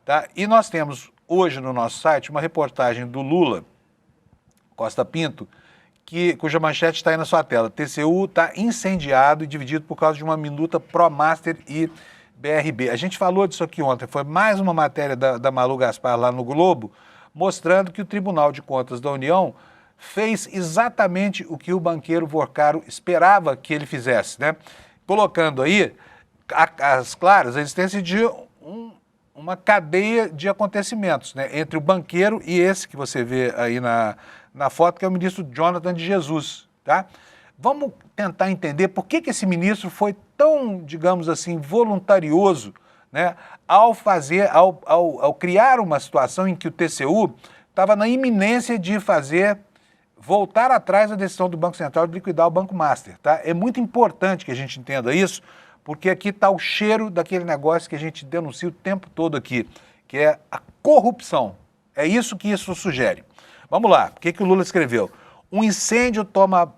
Tá? E nós temos hoje no nosso site uma reportagem do Lula Costa Pinto, cuja manchete está aí na sua tela. TCU está incendiado e dividido por causa de uma minuta ProMaster e BRB. A gente falou disso aqui ontem, foi mais uma matéria da Malu Gaspar lá no Globo, mostrando que o Tribunal de Contas da União fez exatamente o que o banqueiro Vorcaro esperava que ele fizesse, né? Colocando aí às claras a existência de uma cadeia de acontecimentos, né? Entre o banqueiro e esse que você vê aí na foto, que é o ministro Jonathan de Jesus, tá? Vamos tentar entender por que esse ministro foi tão, digamos assim, voluntarioso, né, ao criar uma situação em que o TCU estava na iminência de voltar atrás da decisão do Banco Central de liquidar o Banco Master, tá? É muito importante que a gente entenda isso, porque aqui está o cheiro daquele negócio que a gente denuncia o tempo todo aqui, que é a corrupção. É isso que isso sugere. Vamos lá, o que o Lula escreveu? Um incêndio toma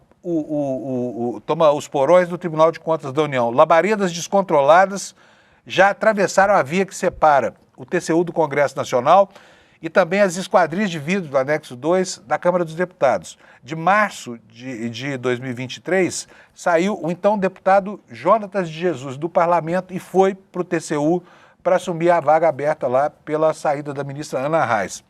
os porões do Tribunal de Contas da União. Labaredas descontroladas já atravessaram a via que separa o TCU do Congresso Nacional e também as esquadrias de vidro do anexo 2 da Câmara dos Deputados. De março de 2023, saiu o então deputado Jonatas de Jesus do Parlamento e foi para o TCU para assumir a vaga aberta lá pela saída da ministra Ana Reis.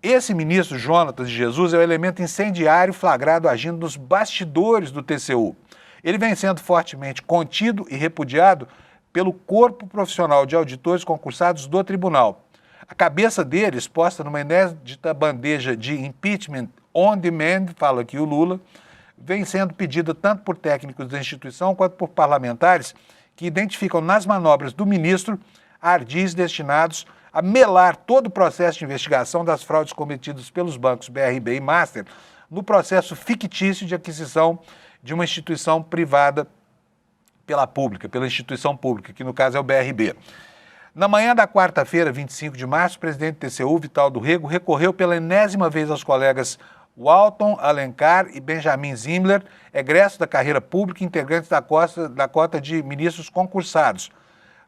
Esse ministro Jonatas de Jesus é o elemento incendiário flagrado agindo nos bastidores do TCU. Ele vem sendo fortemente contido e repudiado pelo corpo profissional de auditores concursados do tribunal. A cabeça dele, exposta numa inédita bandeja de impeachment on demand, fala aqui o Lula, vem sendo pedida tanto por técnicos da instituição quanto por parlamentares que identificam nas manobras do ministro ardis destinados a melar todo o processo de investigação das fraudes cometidas pelos bancos BRB e Master no processo fictício de aquisição de uma instituição privada pela instituição pública, que no caso é o BRB. Na manhã da quarta-feira, 25 de março, o presidente do TCU, Vital do Rego, recorreu pela enésima vez aos colegas Walton Alencar e Benjamin Zimler, egressos da carreira pública e integrantes da cota de ministros concursados,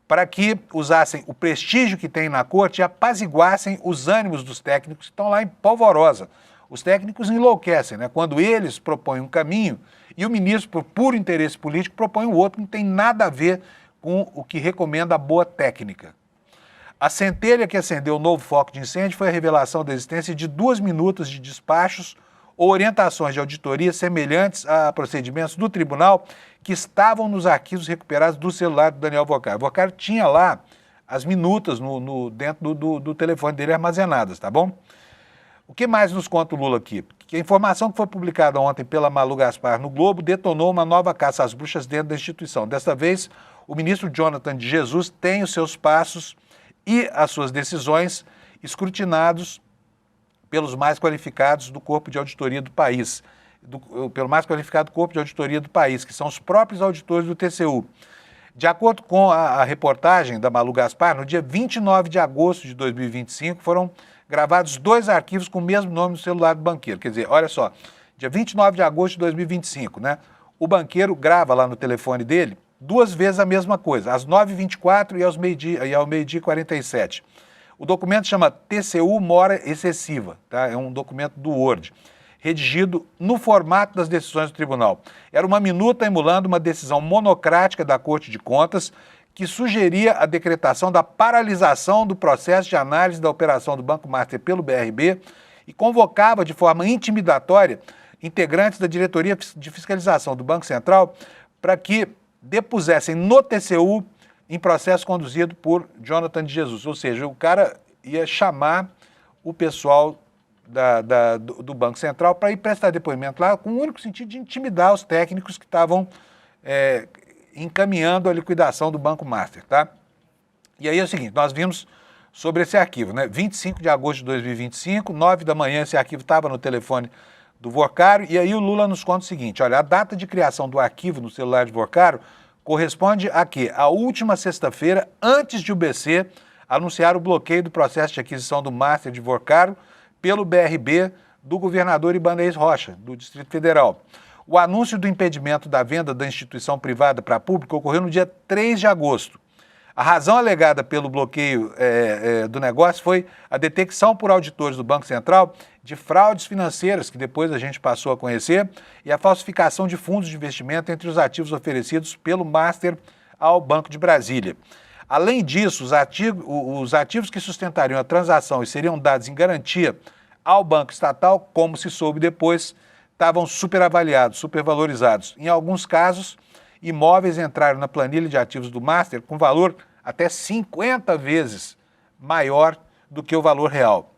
para que usassem o prestígio que tem na corte e apaziguassem os ânimos dos técnicos que estão lá em polvorosa. Os técnicos enlouquecem, né? Quando eles propõem um caminho e o ministro, por puro interesse político, propõe um outro que não tem nada a ver com o que recomenda a boa técnica. A centelha que acendeu o novo foco de incêndio foi a revelação da existência de 2 minutas de despachos ou orientações de auditoria semelhantes a procedimentos do tribunal que estavam nos arquivos recuperados do celular do Daniel Vorcaro. O Vorcaro tinha lá as minutas dentro do telefone dele armazenadas, tá bom? O que mais nos conta o Lula aqui? Que a informação que foi publicada ontem pela Malu Gaspar no Globo detonou uma nova caça às bruxas dentro da instituição. Desta vez, o ministro Jonathan de Jesus tem os seus passos e as suas decisões escrutinados pelos mais qualificados do corpo de auditoria do país, pelo mais qualificado corpo de auditoria do país, que são os próprios auditores do TCU. De acordo com a reportagem da Malu Gaspar, no dia 29 de agosto de 2025, foram gravados 2 arquivos com o mesmo nome no celular do banqueiro. Quer dizer, olha só, dia 29 de agosto de 2025, né? O banqueiro grava lá no telefone dele 2 vezes a mesma coisa, às 9h24 e ao meio-dia e 47. O documento chama TCU Mora Excessiva, tá? É um documento do Word, redigido no formato das decisões do tribunal. Era uma minuta emulando uma decisão monocrática da Corte de Contas que sugeria a decretação da paralisação do processo de análise da operação do Banco Master pelo BRB e convocava de forma intimidatória integrantes da diretoria de fiscalização do Banco Central para que depusessem no TCU em processo conduzido por Jonathan de Jesus. Ou seja, o cara ia chamar o pessoal do Banco Central para ir prestar depoimento lá com o único sentido de intimidar os técnicos que estavam encaminhando a liquidação do Banco Master, tá? E aí é o seguinte, nós vimos sobre esse arquivo, né? 25 de agosto de 2025, 9 da manhã, esse arquivo estava no telefone do Vorcaro, e aí o Lula nos conta o seguinte, olha, a data de criação do arquivo no celular de Vorcaro corresponde a quê? A última sexta-feira, antes de o BC anunciar o bloqueio do processo de aquisição do Master de Vorcaro pelo BRB do governador Ibanez Rocha, do Distrito Federal. O anúncio do impedimento da venda da instituição privada para público ocorreu no dia 3 de agosto. A razão alegada pelo bloqueio do negócio foi a detecção por auditores do Banco Central de fraudes financeiras, que depois a gente passou a conhecer, e a falsificação de fundos de investimento entre os ativos oferecidos pelo Master ao Banco de Brasília. Além disso, os ativos que sustentariam a transação e seriam dados em garantia ao Banco Estatal, como se soube depois, estavam superavaliados, supervalorizados. Em alguns casos, imóveis entraram na planilha de ativos do Master com valor até 50 vezes maior do que o valor real.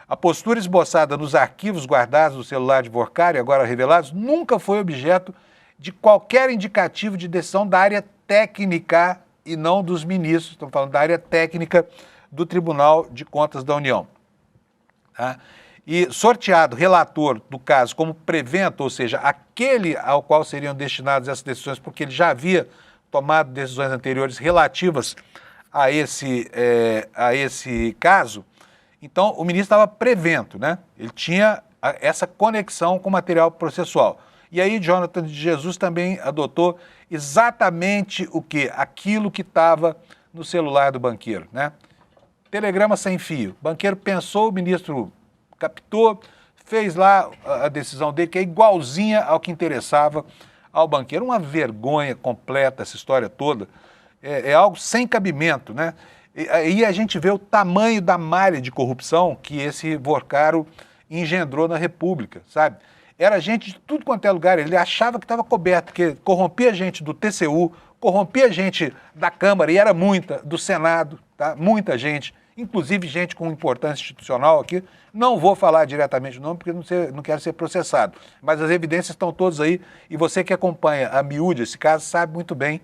A postura esboçada nos arquivos guardados no celular de Vorcaro, agora revelados, nunca foi objeto de qualquer indicativo de decisão da área técnica e não dos ministros, estamos falando da área técnica do Tribunal de Contas da União. Tá? E sorteado relator do caso como prevento, ou seja, aquele ao qual seriam destinadas essas decisões, porque ele já havia tomado decisões anteriores relativas a esse caso, então o ministro estava prevento, né? Ele tinha essa conexão com o material processual. E aí Jonathan de Jesus também adotou exatamente o quê? Aquilo que estava no celular do banqueiro, né? Telegrama sem fio. O banqueiro pensou, o ministro captou, fez lá a decisão dele, que é igualzinha ao que interessava ao banqueiro. Uma vergonha completa essa história toda. É algo sem cabimento, né? E aí a gente vê o tamanho da malha de corrupção que esse Vorcaro engendrou na República, sabe? Era gente de tudo quanto é lugar, ele achava que estava coberto, porque corrompia gente do TCU, corrompia gente da Câmara, e era muita, do Senado, tá? Muita gente, inclusive gente com importância institucional aqui. Não vou falar diretamente o nome, porque não quero ser processado, mas as evidências estão todas aí, e você que acompanha a miúde esse caso sabe muito bem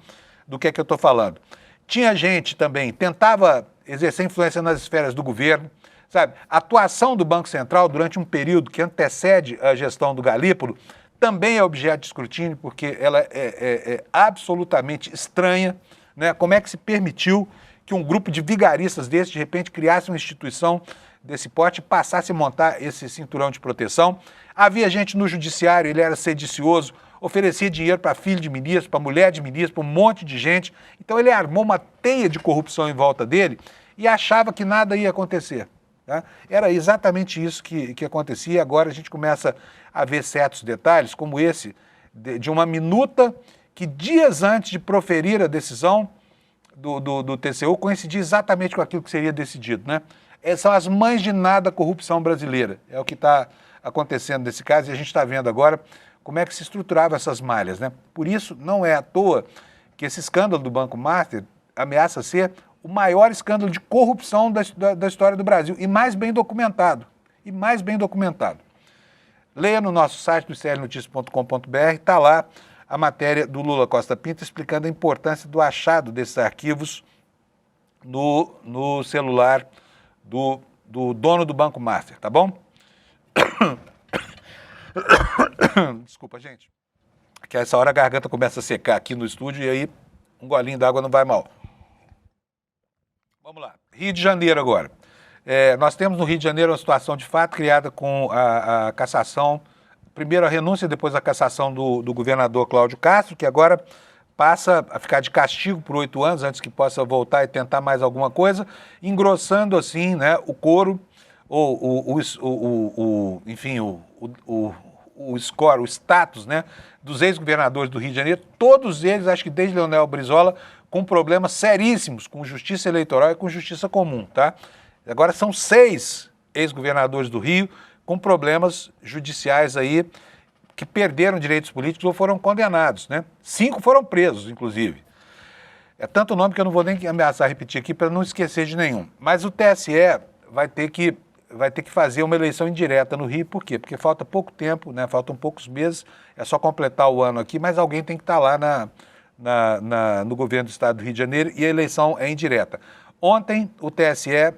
do que é que eu estou falando. Tinha gente também, tentava exercer influência nas esferas do governo, sabe? A atuação do Banco Central durante um período que antecede a gestão do Galípolo também é objeto de escrutínio, porque ela é absolutamente estranha, né? Como é que se permitiu que um grupo de vigaristas desse, de repente, criasse uma instituição desse porte e passasse a montar esse cinturão de proteção? Havia gente no judiciário, ele era sedicioso, oferecia dinheiro para filho de ministro, para mulher de ministro, para um monte de gente. Então ele armou uma teia de corrupção em volta dele e achava que nada ia acontecer. Tá? Era exatamente isso que acontecia. Agora a gente começa a ver certos detalhes, como esse, de uma minuta que dias antes de proferir a decisão do TCU coincidia exatamente com aquilo que seria decidido, né? São as mães de nada a corrupção brasileira. É o que está acontecendo nesse caso e a gente está vendo agora como é que se estruturavam essas malhas, né? Por isso, não é à toa que esse escândalo do Banco Master ameaça ser o maior escândalo de corrupção da história do Brasil e mais bem documentado. Leia no nosso site do icrnoticias.com.br, está lá a matéria do Lula Costa Pinto explicando a importância do achado desses arquivos no celular do dono do Banco Master, tá bom? Desculpa, gente. Que a essa hora a garganta começa a secar aqui no estúdio e aí um golinho d'água não vai mal. Vamos lá. Rio de Janeiro agora. Nós temos no Rio de Janeiro uma situação de fato criada com a cassação, primeiro a renúncia, depois a cassação do governador Cláudio Castro, que agora passa a ficar de castigo por 8 anos, antes que possa voltar e tentar mais alguma coisa, engrossando assim, né, o coro, enfim, o score, o status, né, dos ex-governadores do Rio de Janeiro, todos eles, acho que desde Leonel Brizola, com problemas seríssimos com justiça eleitoral e com justiça comum, tá? Agora são 6 ex-governadores do Rio com problemas judiciais aí, que perderam direitos políticos ou foram condenados, né? 5 foram presos, inclusive. É tanto nome que eu não vou nem ameaçar repetir aqui para não esquecer de nenhum. Mas o TSE vai ter que vai ter que fazer uma eleição indireta no Rio. Por quê? Porque falta pouco tempo, né? Faltam poucos meses, é só completar o ano aqui, mas alguém tem que estar lá no governo do estado do Rio de Janeiro e a eleição é indireta. Ontem o TSE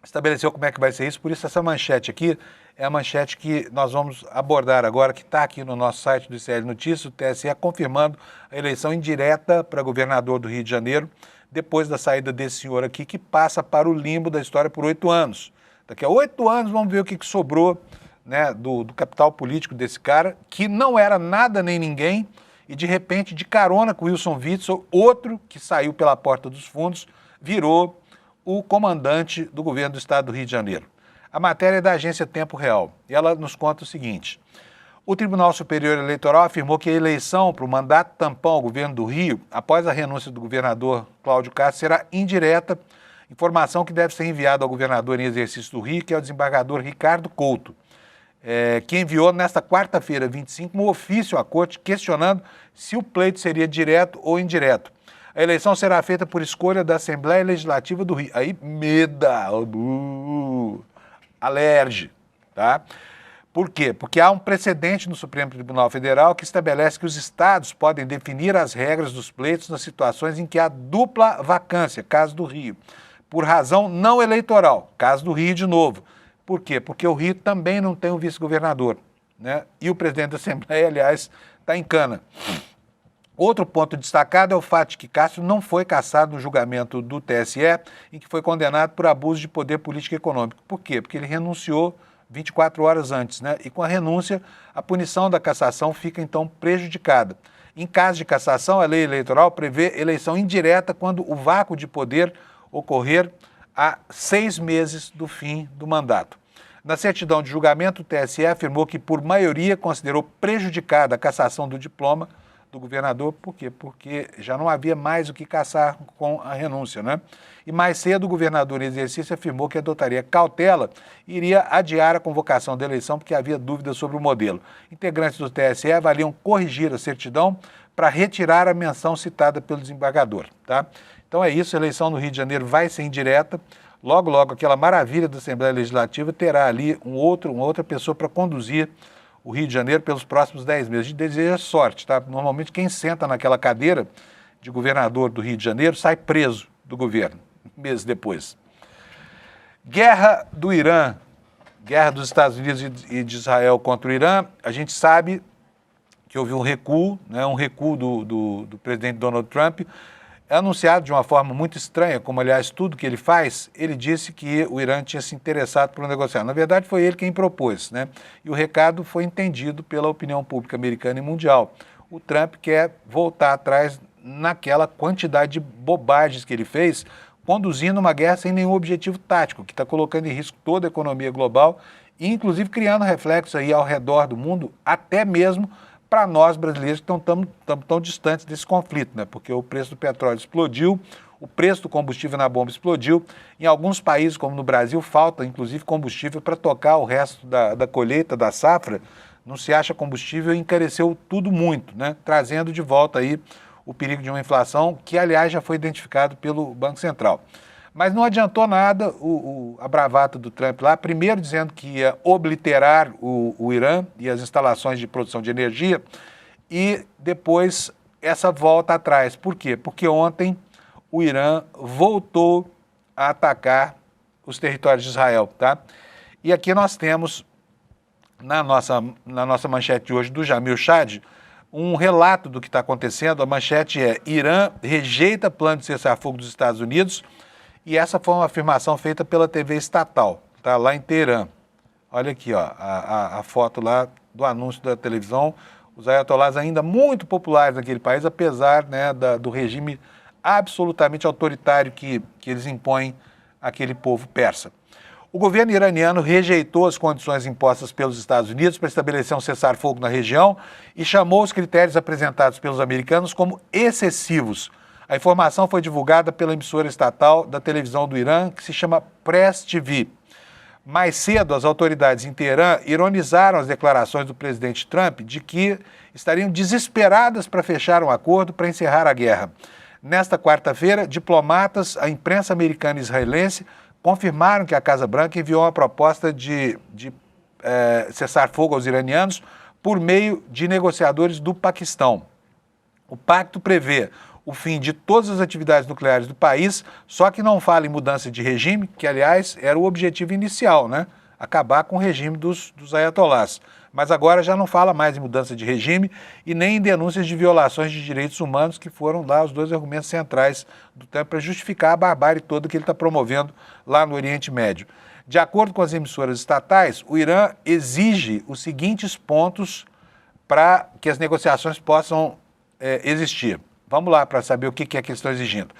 estabeleceu como é que vai ser isso, por isso essa manchete aqui é a manchete que nós vamos abordar agora, que está aqui no nosso site do ICL Notícias, o TSE confirmando a eleição indireta para governador do Rio de Janeiro, depois da saída desse senhor aqui, que passa para o limbo da história por 8 anos. Daqui a 8 anos vamos ver o que sobrou, né, do capital político desse cara, que não era nada nem ninguém, e de repente, de carona com Wilson Witzel, outro que saiu pela porta dos fundos, virou o comandante do governo do estado do Rio de Janeiro. A matéria é da agência Tempo Real e ela nos conta o seguinte: o Tribunal Superior Eleitoral afirmou que a eleição para o mandato tampão ao governo do Rio, após a renúncia do governador Cláudio Castro, será indireta, informação que deve ser enviada ao governador em exercício do Rio, que é o desembargador Ricardo Couto, que enviou nesta quarta-feira, 25, um ofício à corte questionando se o pleito seria direto ou indireto. A eleição será feita por escolha da Assembleia Legislativa do Rio. Aí, alerge, tá? Por quê? Porque há um precedente no Supremo Tribunal Federal que estabelece que os estados podem definir as regras dos pleitos nas situações em que há dupla vacância, caso do Rio, por razão não eleitoral, caso do Rio de novo. Por quê? Porque o Rio também não tem um vice-governador, né? E o presidente da Assembleia, aliás, está em cana. Outro ponto destacado é o fato de que Castro não foi cassado no julgamento do TSE, em que foi condenado por abuso de poder político e econômico. Por quê? Porque ele renunciou 24 horas antes, né? E com a renúncia, a punição da cassação fica, então, prejudicada. Em caso de cassação, a lei eleitoral prevê eleição indireta quando o vácuo de poder ocorrer a 6 meses do fim do mandato. Na certidão de julgamento, o TSE afirmou que, por maioria, considerou prejudicada a cassação do diploma do governador. Por quê? Porque já não havia mais o que caçar com a renúncia, né? E mais cedo o governador em exercício afirmou que adotaria cautela e iria adiar a convocação da eleição porque havia dúvidas sobre o modelo. Integrantes do TSE avaliam corrigir a certidão para retirar a menção citada pelo desembargador, tá? Então é isso, a eleição no Rio de Janeiro vai ser indireta. Logo, logo, aquela maravilha da Assembleia Legislativa terá ali uma outra pessoa para conduzir o Rio de Janeiro pelos próximos 10 meses. A gente deseja sorte, tá? Normalmente quem senta naquela cadeira de governador do Rio de Janeiro sai preso do governo, meses depois. Guerra do Irã, guerra dos Estados Unidos e de Israel contra o Irã. A gente sabe que houve um recuo, né, do presidente Donald Trump, anunciado de uma forma muito estranha, como, aliás, tudo que ele faz. Ele disse que o Irã tinha se interessado por negociar. Na verdade, foi ele quem propôs, né? E o recado foi entendido pela opinião pública americana e mundial. O Trump quer voltar atrás naquela quantidade de bobagens que ele fez, conduzindo uma guerra sem nenhum objetivo tático, que está colocando em risco toda a economia global e, inclusive, criando reflexos aí ao redor do mundo, até mesmo para nós brasileiros que estamos tão distantes desse conflito, né? Porque o preço do petróleo explodiu, o preço do combustível na bomba explodiu. Em alguns países, como no Brasil, falta inclusive combustível para tocar o resto da colheita, da safra. Não se acha combustível e encareceu tudo muito, né? Trazendo de volta aí o perigo de uma inflação que, aliás, já foi identificado pelo Banco Central. Mas não adiantou nada a bravata do Trump lá, primeiro dizendo que ia obliterar o Irã e as instalações de produção de energia, e depois essa volta atrás. Por quê? Porque ontem o Irã voltou a atacar os territórios de Israel, tá? E aqui nós temos, na nossa manchete de hoje, do Jamil Chad, um relato do que está acontecendo. A manchete é: Irã rejeita plano de cessar-fogo dos Estados Unidos. E essa foi uma afirmação feita pela TV estatal, tá? Lá em Teherã. Olha aqui, ó, a foto lá do anúncio da televisão. Os ayatolás ainda muito populares naquele país, apesar, né, do regime absolutamente autoritário que eles impõem àquele povo persa. O governo iraniano rejeitou as condições impostas pelos Estados Unidos para estabelecer um cessar-fogo na região e chamou os critérios apresentados pelos americanos como excessivos. A informação foi divulgada pela emissora estatal da televisão do Irã, que se chama Press TV. Mais cedo, as autoridades em Teherã ironizaram as declarações do presidente Trump de que estariam desesperadas para fechar um acordo para encerrar a guerra. Nesta quarta-feira, diplomatas, a imprensa americana e israelense confirmaram que a Casa Branca enviou uma proposta de cessar fogo aos iranianos por meio de negociadores do Paquistão. O pacto prevê o fim de todas as atividades nucleares do país, só que não fala em mudança de regime, que, aliás, era o objetivo inicial, né? Acabar com o regime dos ayatolás. Mas agora já não fala mais em mudança de regime e nem em denúncias de violações de direitos humanos, que foram lá os dois argumentos centrais do tempo para justificar a barbárie toda que ele está promovendo lá no Oriente Médio. De acordo com as emissoras estatais, o Irã exige os seguintes pontos para que as negociações possam existir. Vamos lá para saber o que é que eles estão exigindo.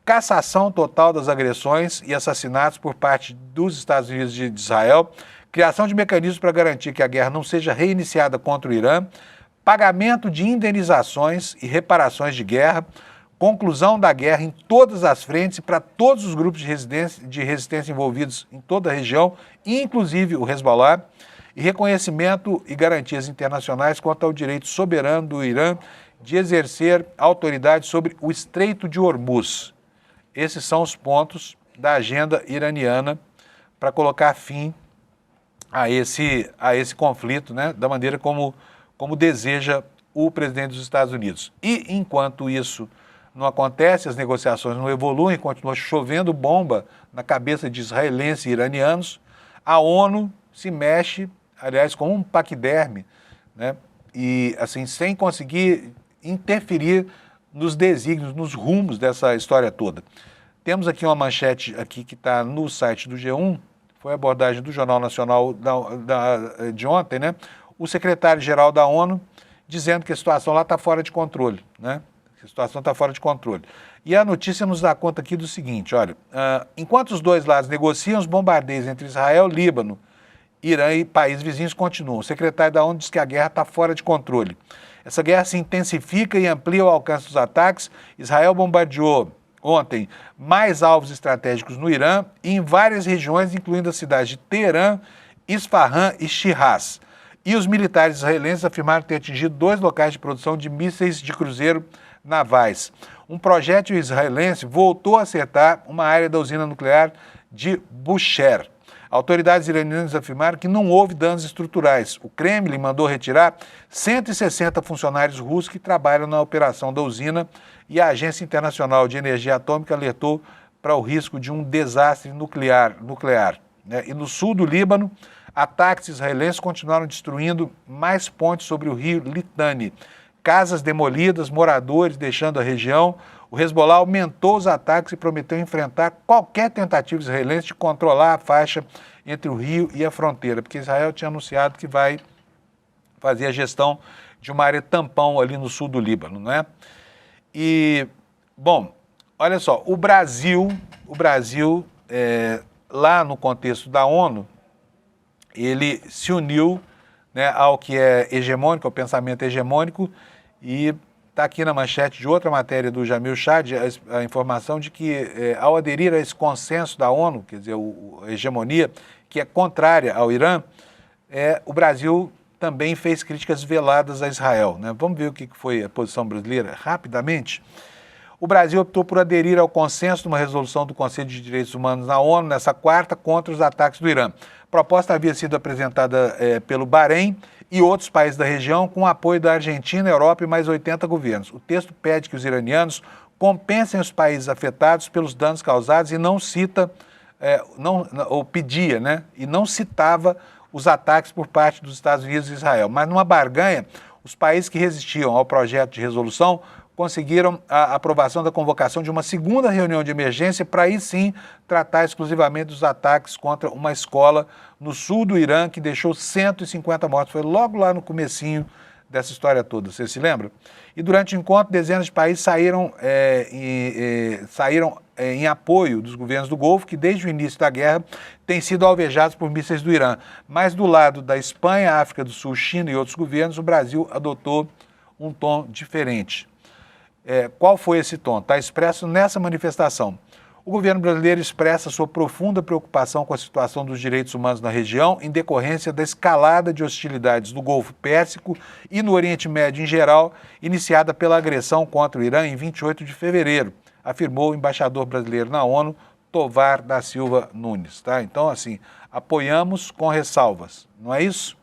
Cassação total das agressões e assassinatos por parte dos Estados Unidos e de Israel, criação de mecanismos para garantir que a guerra não seja reiniciada contra o Irã, pagamento de indenizações e reparações de guerra, conclusão da guerra em todas as frentes e para todos os grupos de resistência envolvidos em toda a região, inclusive o Hezbollah, e reconhecimento e garantias internacionais quanto ao direito soberano do Irã de exercer autoridade sobre o Estreito de Hormuz. Esses são os pontos da agenda iraniana para colocar fim a esse conflito, né, da maneira como deseja o presidente dos Estados Unidos. E enquanto isso não acontece, as negociações não evoluem, continua chovendo bomba na cabeça de israelenses e iranianos, a ONU se mexe, aliás, como um paquiderme, né, e assim, sem conseguir interferir nos desígnios, nos rumos dessa história toda. Temos aqui uma manchete aqui que está no site do G1, foi a abordagem do Jornal Nacional de ontem, né? O secretário-geral da ONU dizendo que a situação lá está fora de controle, né? A situação está fora de controle. E a notícia nos dá conta aqui do seguinte, olha, enquanto os dois lados negociam, os bombardeios entre Israel, Líbano, Irã e países vizinhos continuam. O secretário da ONU diz que a guerra está fora de controle. Essa guerra se intensifica e amplia o alcance dos ataques. Israel bombardeou ontem mais alvos estratégicos no Irã e em várias regiões, incluindo as cidades de Teherã, Isfahan e Shiraz. E os militares israelenses afirmaram ter atingido 2 locais de produção de mísseis de cruzeiro navais. Um projétil israelense voltou a acertar uma área da usina nuclear de Bushehr. Autoridades iranianas afirmaram que não houve danos estruturais. O Kremlin mandou retirar 160 funcionários russos que trabalham na operação da usina e a Agência Internacional de Energia Atômica alertou para o risco de um desastre nuclear, né? E no sul do Líbano, ataques israelenses continuaram destruindo mais pontes sobre o rio Litani. Casas demolidas, moradores deixando a região. O Hezbollah aumentou os ataques e prometeu enfrentar qualquer tentativa israelense de controlar a faixa entre o rio e a fronteira, porque Israel tinha anunciado que vai fazer a gestão de uma área tampão ali no sul do Líbano, não é? E, bom, olha só, o Brasil, lá no contexto da ONU, ele se uniu, né, ao que é hegemônico, ao pensamento hegemônico, e está aqui na manchete de outra matéria do Jamil Chad a informação de que, ao aderir a esse consenso da ONU, quer dizer, a hegemonia, que é contrária ao Irã, o Brasil também fez críticas veladas a Israel, né? Vamos ver o que foi a posição brasileira rapidamente. O Brasil optou por aderir ao consenso de uma resolução do Conselho de Direitos Humanos na ONU nessa quarta contra os ataques do Irã. A proposta havia sido apresentada pelo Bahrein e outros países da região com o apoio da Argentina, Europa e mais 80 governos. O texto pede que os iranianos compensem os países afetados pelos danos causados e não cita, ou pedia, né? E não citava os ataques por parte dos Estados Unidos e Israel. Mas numa barganha, os países que resistiam ao projeto de resolução conseguiram a aprovação da convocação de uma segunda reunião de emergência para aí sim tratar exclusivamente dos ataques contra uma escola no sul do Irã que deixou 150 mortos. Foi logo lá no comecinho dessa história toda, você se lembra? E durante o encontro, dezenas de países saíram em apoio dos governos do Golfo, que desde o início da guerra têm sido alvejados por mísseis do Irã. Mas do lado da Espanha, África do Sul, China e outros governos, o Brasil adotou um tom diferente. Qual foi esse tom? Está expresso nessa manifestação. O governo brasileiro expressa sua profunda preocupação com a situação dos direitos humanos na região em decorrência da escalada de hostilidades no Golfo Pérsico e no Oriente Médio em geral, iniciada pela agressão contra o Irã em 28 de fevereiro, afirmou o embaixador brasileiro na ONU, Tovar da Silva Nunes, tá? Então, assim, apoiamos com ressalvas, não é isso?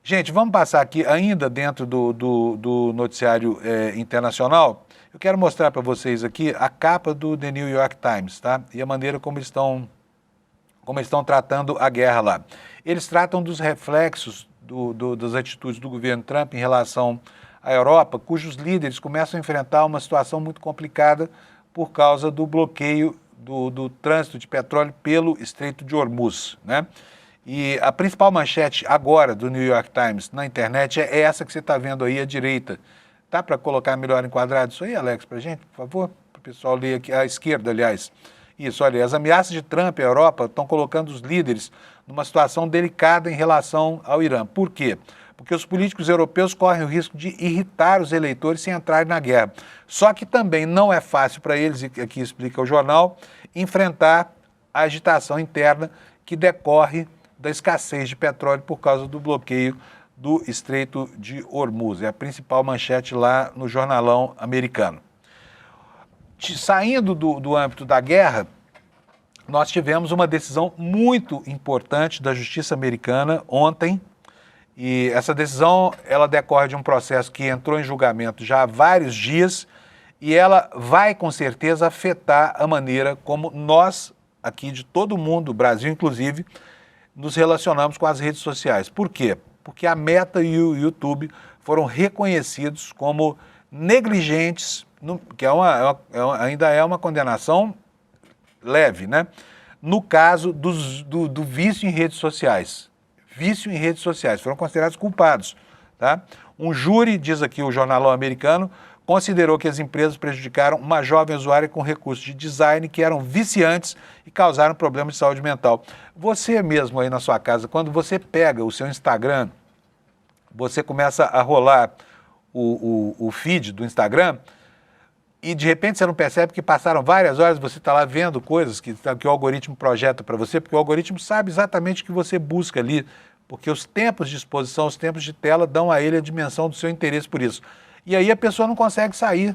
Gente, vamos passar aqui ainda dentro do noticiário internacional. Eu quero mostrar para vocês aqui a capa do The New York Times, tá? E a maneira como eles estão tratando a guerra lá. Eles tratam dos reflexos das atitudes do governo Trump em relação à Europa, cujos líderes começam a enfrentar uma situação muito complicada por causa do bloqueio do trânsito de petróleo pelo Estreito de Hormuz, né? E a principal manchete agora do New York Times na internet é essa que você está vendo aí à direita. Tá para colocar melhor enquadrado isso aí, Alex, para a gente, por favor? Para o pessoal ler aqui, à esquerda, aliás. Isso, olha, as ameaças de Trump à Europa estão colocando os líderes numa situação delicada em relação ao Irã. Por quê? Porque os políticos europeus correm o risco de irritar os eleitores sem entrarem na guerra. Só que também não é fácil para eles, e aqui explica o jornal, enfrentar a agitação interna que decorre da escassez de petróleo por causa do bloqueio do Estreito de Hormuz. É a principal manchete lá no jornalão americano. Saindo do âmbito da guerra, nós tivemos uma decisão muito importante da Justiça americana ontem, e essa decisão ela decorre de um processo que entrou em julgamento já há vários dias, e ela vai com certeza afetar a maneira como nós, aqui de todo mundo, Brasil inclusive, nos relacionamos com as redes sociais. Por quê? Porque a Meta e o YouTube foram reconhecidos como negligentes, que ainda é uma condenação leve, né? No caso do vício em redes sociais. Vício em redes sociais, foram considerados culpados, tá? Um júri, diz aqui o jornalão americano, considerou que as empresas prejudicaram uma jovem usuária com recursos de design que eram viciantes e causaram problemas de saúde mental. Você mesmo aí na sua casa, quando você pega o seu Instagram, você começa a rolar o feed do Instagram e de repente você não percebe que passaram várias horas, você está lá vendo coisas que o algoritmo projeta para você, porque o algoritmo sabe exatamente o que você busca ali, porque os tempos de exposição, os tempos de tela dão a ele a dimensão do seu interesse por isso. E aí a pessoa não consegue sair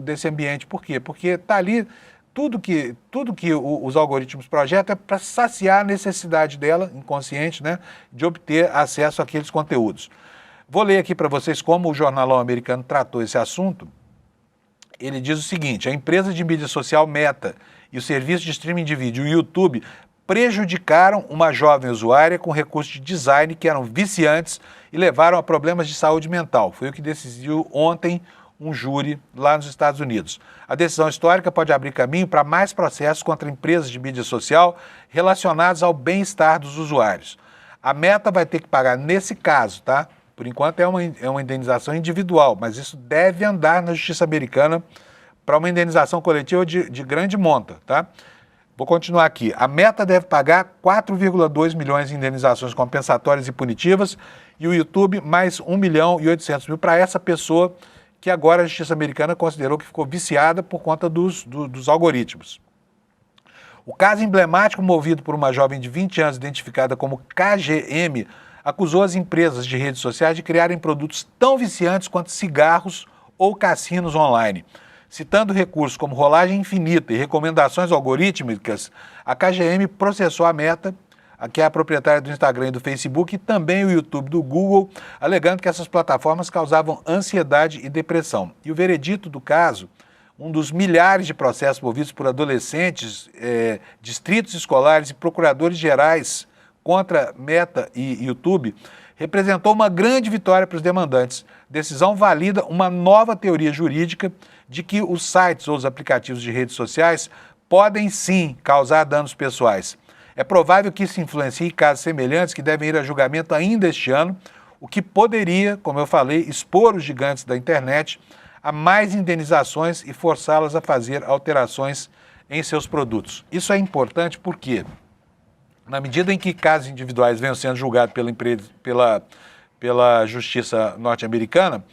desse ambiente. Por quê? Porque está ali, tudo que os algoritmos projetam é para saciar a necessidade dela, inconsciente, né, de obter acesso àqueles conteúdos. Vou ler aqui para vocês como o jornalão americano tratou esse assunto. Ele diz o seguinte: a empresa de mídia social Meta e o serviço de streaming de vídeo, o YouTube, prejudicaram uma jovem usuária com recursos de design que eram viciantes e levaram a problemas de saúde mental. Foi o que decidiu ontem um júri lá nos Estados Unidos. A decisão histórica pode abrir caminho para mais processos contra empresas de mídia social relacionados ao bem-estar dos usuários. A Meta vai ter que pagar nesse caso, tá? Por enquanto é uma indenização individual, mas isso deve andar na justiça americana para uma indenização coletiva de grande monta, tá? Vou continuar aqui. A Meta deve pagar 4,2 milhões em indenizações compensatórias e punitivas e o YouTube mais 1.800.000 para essa pessoa que agora a justiça americana considerou que ficou viciada por conta dos algoritmos. O caso emblemático movido por uma jovem de 20 anos identificada como KGM acusou as empresas de redes sociais de criarem produtos tão viciantes quanto cigarros ou cassinos online. Citando recursos como rolagem infinita e recomendações algorítmicas, a KGM processou a Meta, que é a proprietária do Instagram e do Facebook, e também o YouTube do Google, alegando que essas plataformas causavam ansiedade e depressão. E o veredito do caso, um dos milhares de processos movidos por adolescentes, distritos escolares e procuradores gerais contra Meta e YouTube, representou uma grande vitória para os demandantes. Decisão valida uma nova teoria jurídica de que os sites ou os aplicativos de redes sociais podem sim causar danos pessoais. É provável que isso influencie casos semelhantes que devem ir a julgamento ainda este ano, o que poderia, como eu falei, expor os gigantes da internet a mais indenizações e forçá-las a fazer alterações em seus produtos. Isso é importante porque, na medida em que casos individuais venham sendo julgados pela justiça norte-americana,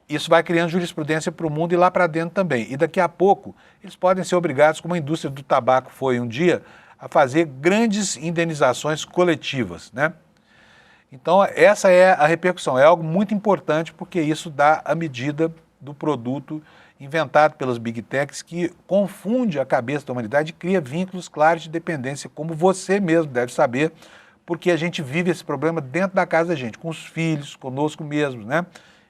isso vai criando jurisprudência para o mundo e lá para dentro também. E daqui a pouco, eles podem ser obrigados, como a indústria do tabaco foi um dia, a fazer grandes indenizações coletivas, né? Então, essa é a repercussão. É algo muito importante porque isso dá a medida do produto inventado pelas Big Techs que confunde a cabeça da humanidade e cria vínculos claros de dependência, como você mesmo deve saber, porque a gente vive esse problema dentro da casa da gente, com os filhos, conosco mesmos, né?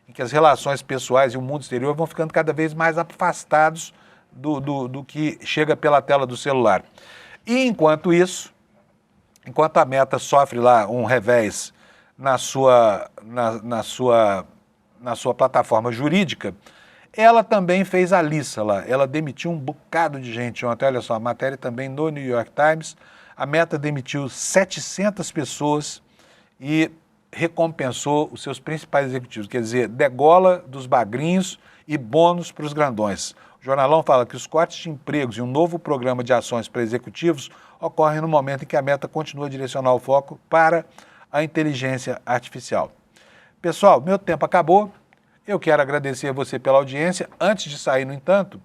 Em que as relações pessoais e o mundo exterior vão ficando cada vez mais afastados do que chega pela tela do celular. E enquanto isso, enquanto a Meta sofre lá um revés na sua plataforma jurídica, ela também fez a liça lá. Ela demitiu um bocado de gente ontem. Olha só, a matéria também no New York Times. A Meta demitiu 700 pessoas e recompensou os seus principais executivos. Quer dizer, degola dos bagrinhos e bônus para os grandões. O jornalão fala que os cortes de empregos e um novo programa de ações para executivos ocorrem no momento em que a Meta continua a direcionar o foco para a inteligência artificial. Pessoal, meu tempo acabou. Eu quero agradecer a você pela audiência. Antes de sair, no entanto,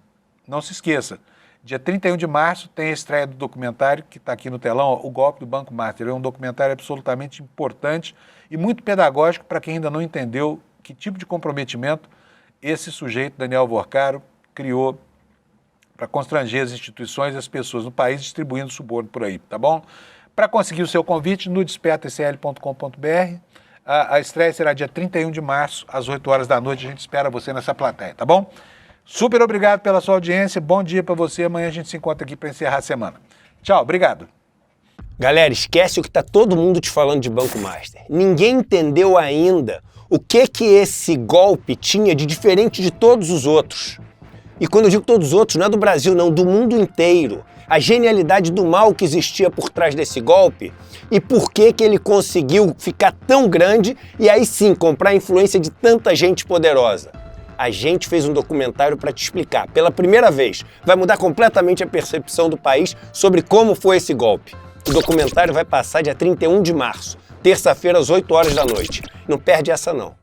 não se esqueça, dia 31 de março tem a estreia do documentário que está aqui no telão, O Golpe do Banco Master. É um documentário absolutamente importante e muito pedagógico para quem ainda não entendeu que tipo de comprometimento esse sujeito, Daniel Vorcaro, criou para constranger as instituições e as pessoas no país distribuindo suborno por aí, tá bom? Para conseguir o seu convite, no despertasl.com.br. A estreia será dia 31 de março, às 8 horas da noite. A gente espera você nessa plateia, tá bom? Super obrigado pela sua audiência. Bom dia para você. Amanhã a gente se encontra aqui para encerrar a semana. Tchau, obrigado. Galera, esquece o que tá todo mundo te falando de Banco Master. Ninguém entendeu ainda o que esse golpe tinha de diferente de todos os outros. E quando eu digo todos os outros, não é do Brasil não, do mundo inteiro. A genialidade do mal que existia por trás desse golpe e por que ele conseguiu ficar tão grande e aí sim comprar a influência de tanta gente poderosa. A gente fez um documentário para te explicar. Pela primeira vez, vai mudar completamente a percepção do país sobre como foi esse golpe. O documentário vai passar dia 31 de março, terça-feira às 8 horas da noite. Não perde essa não.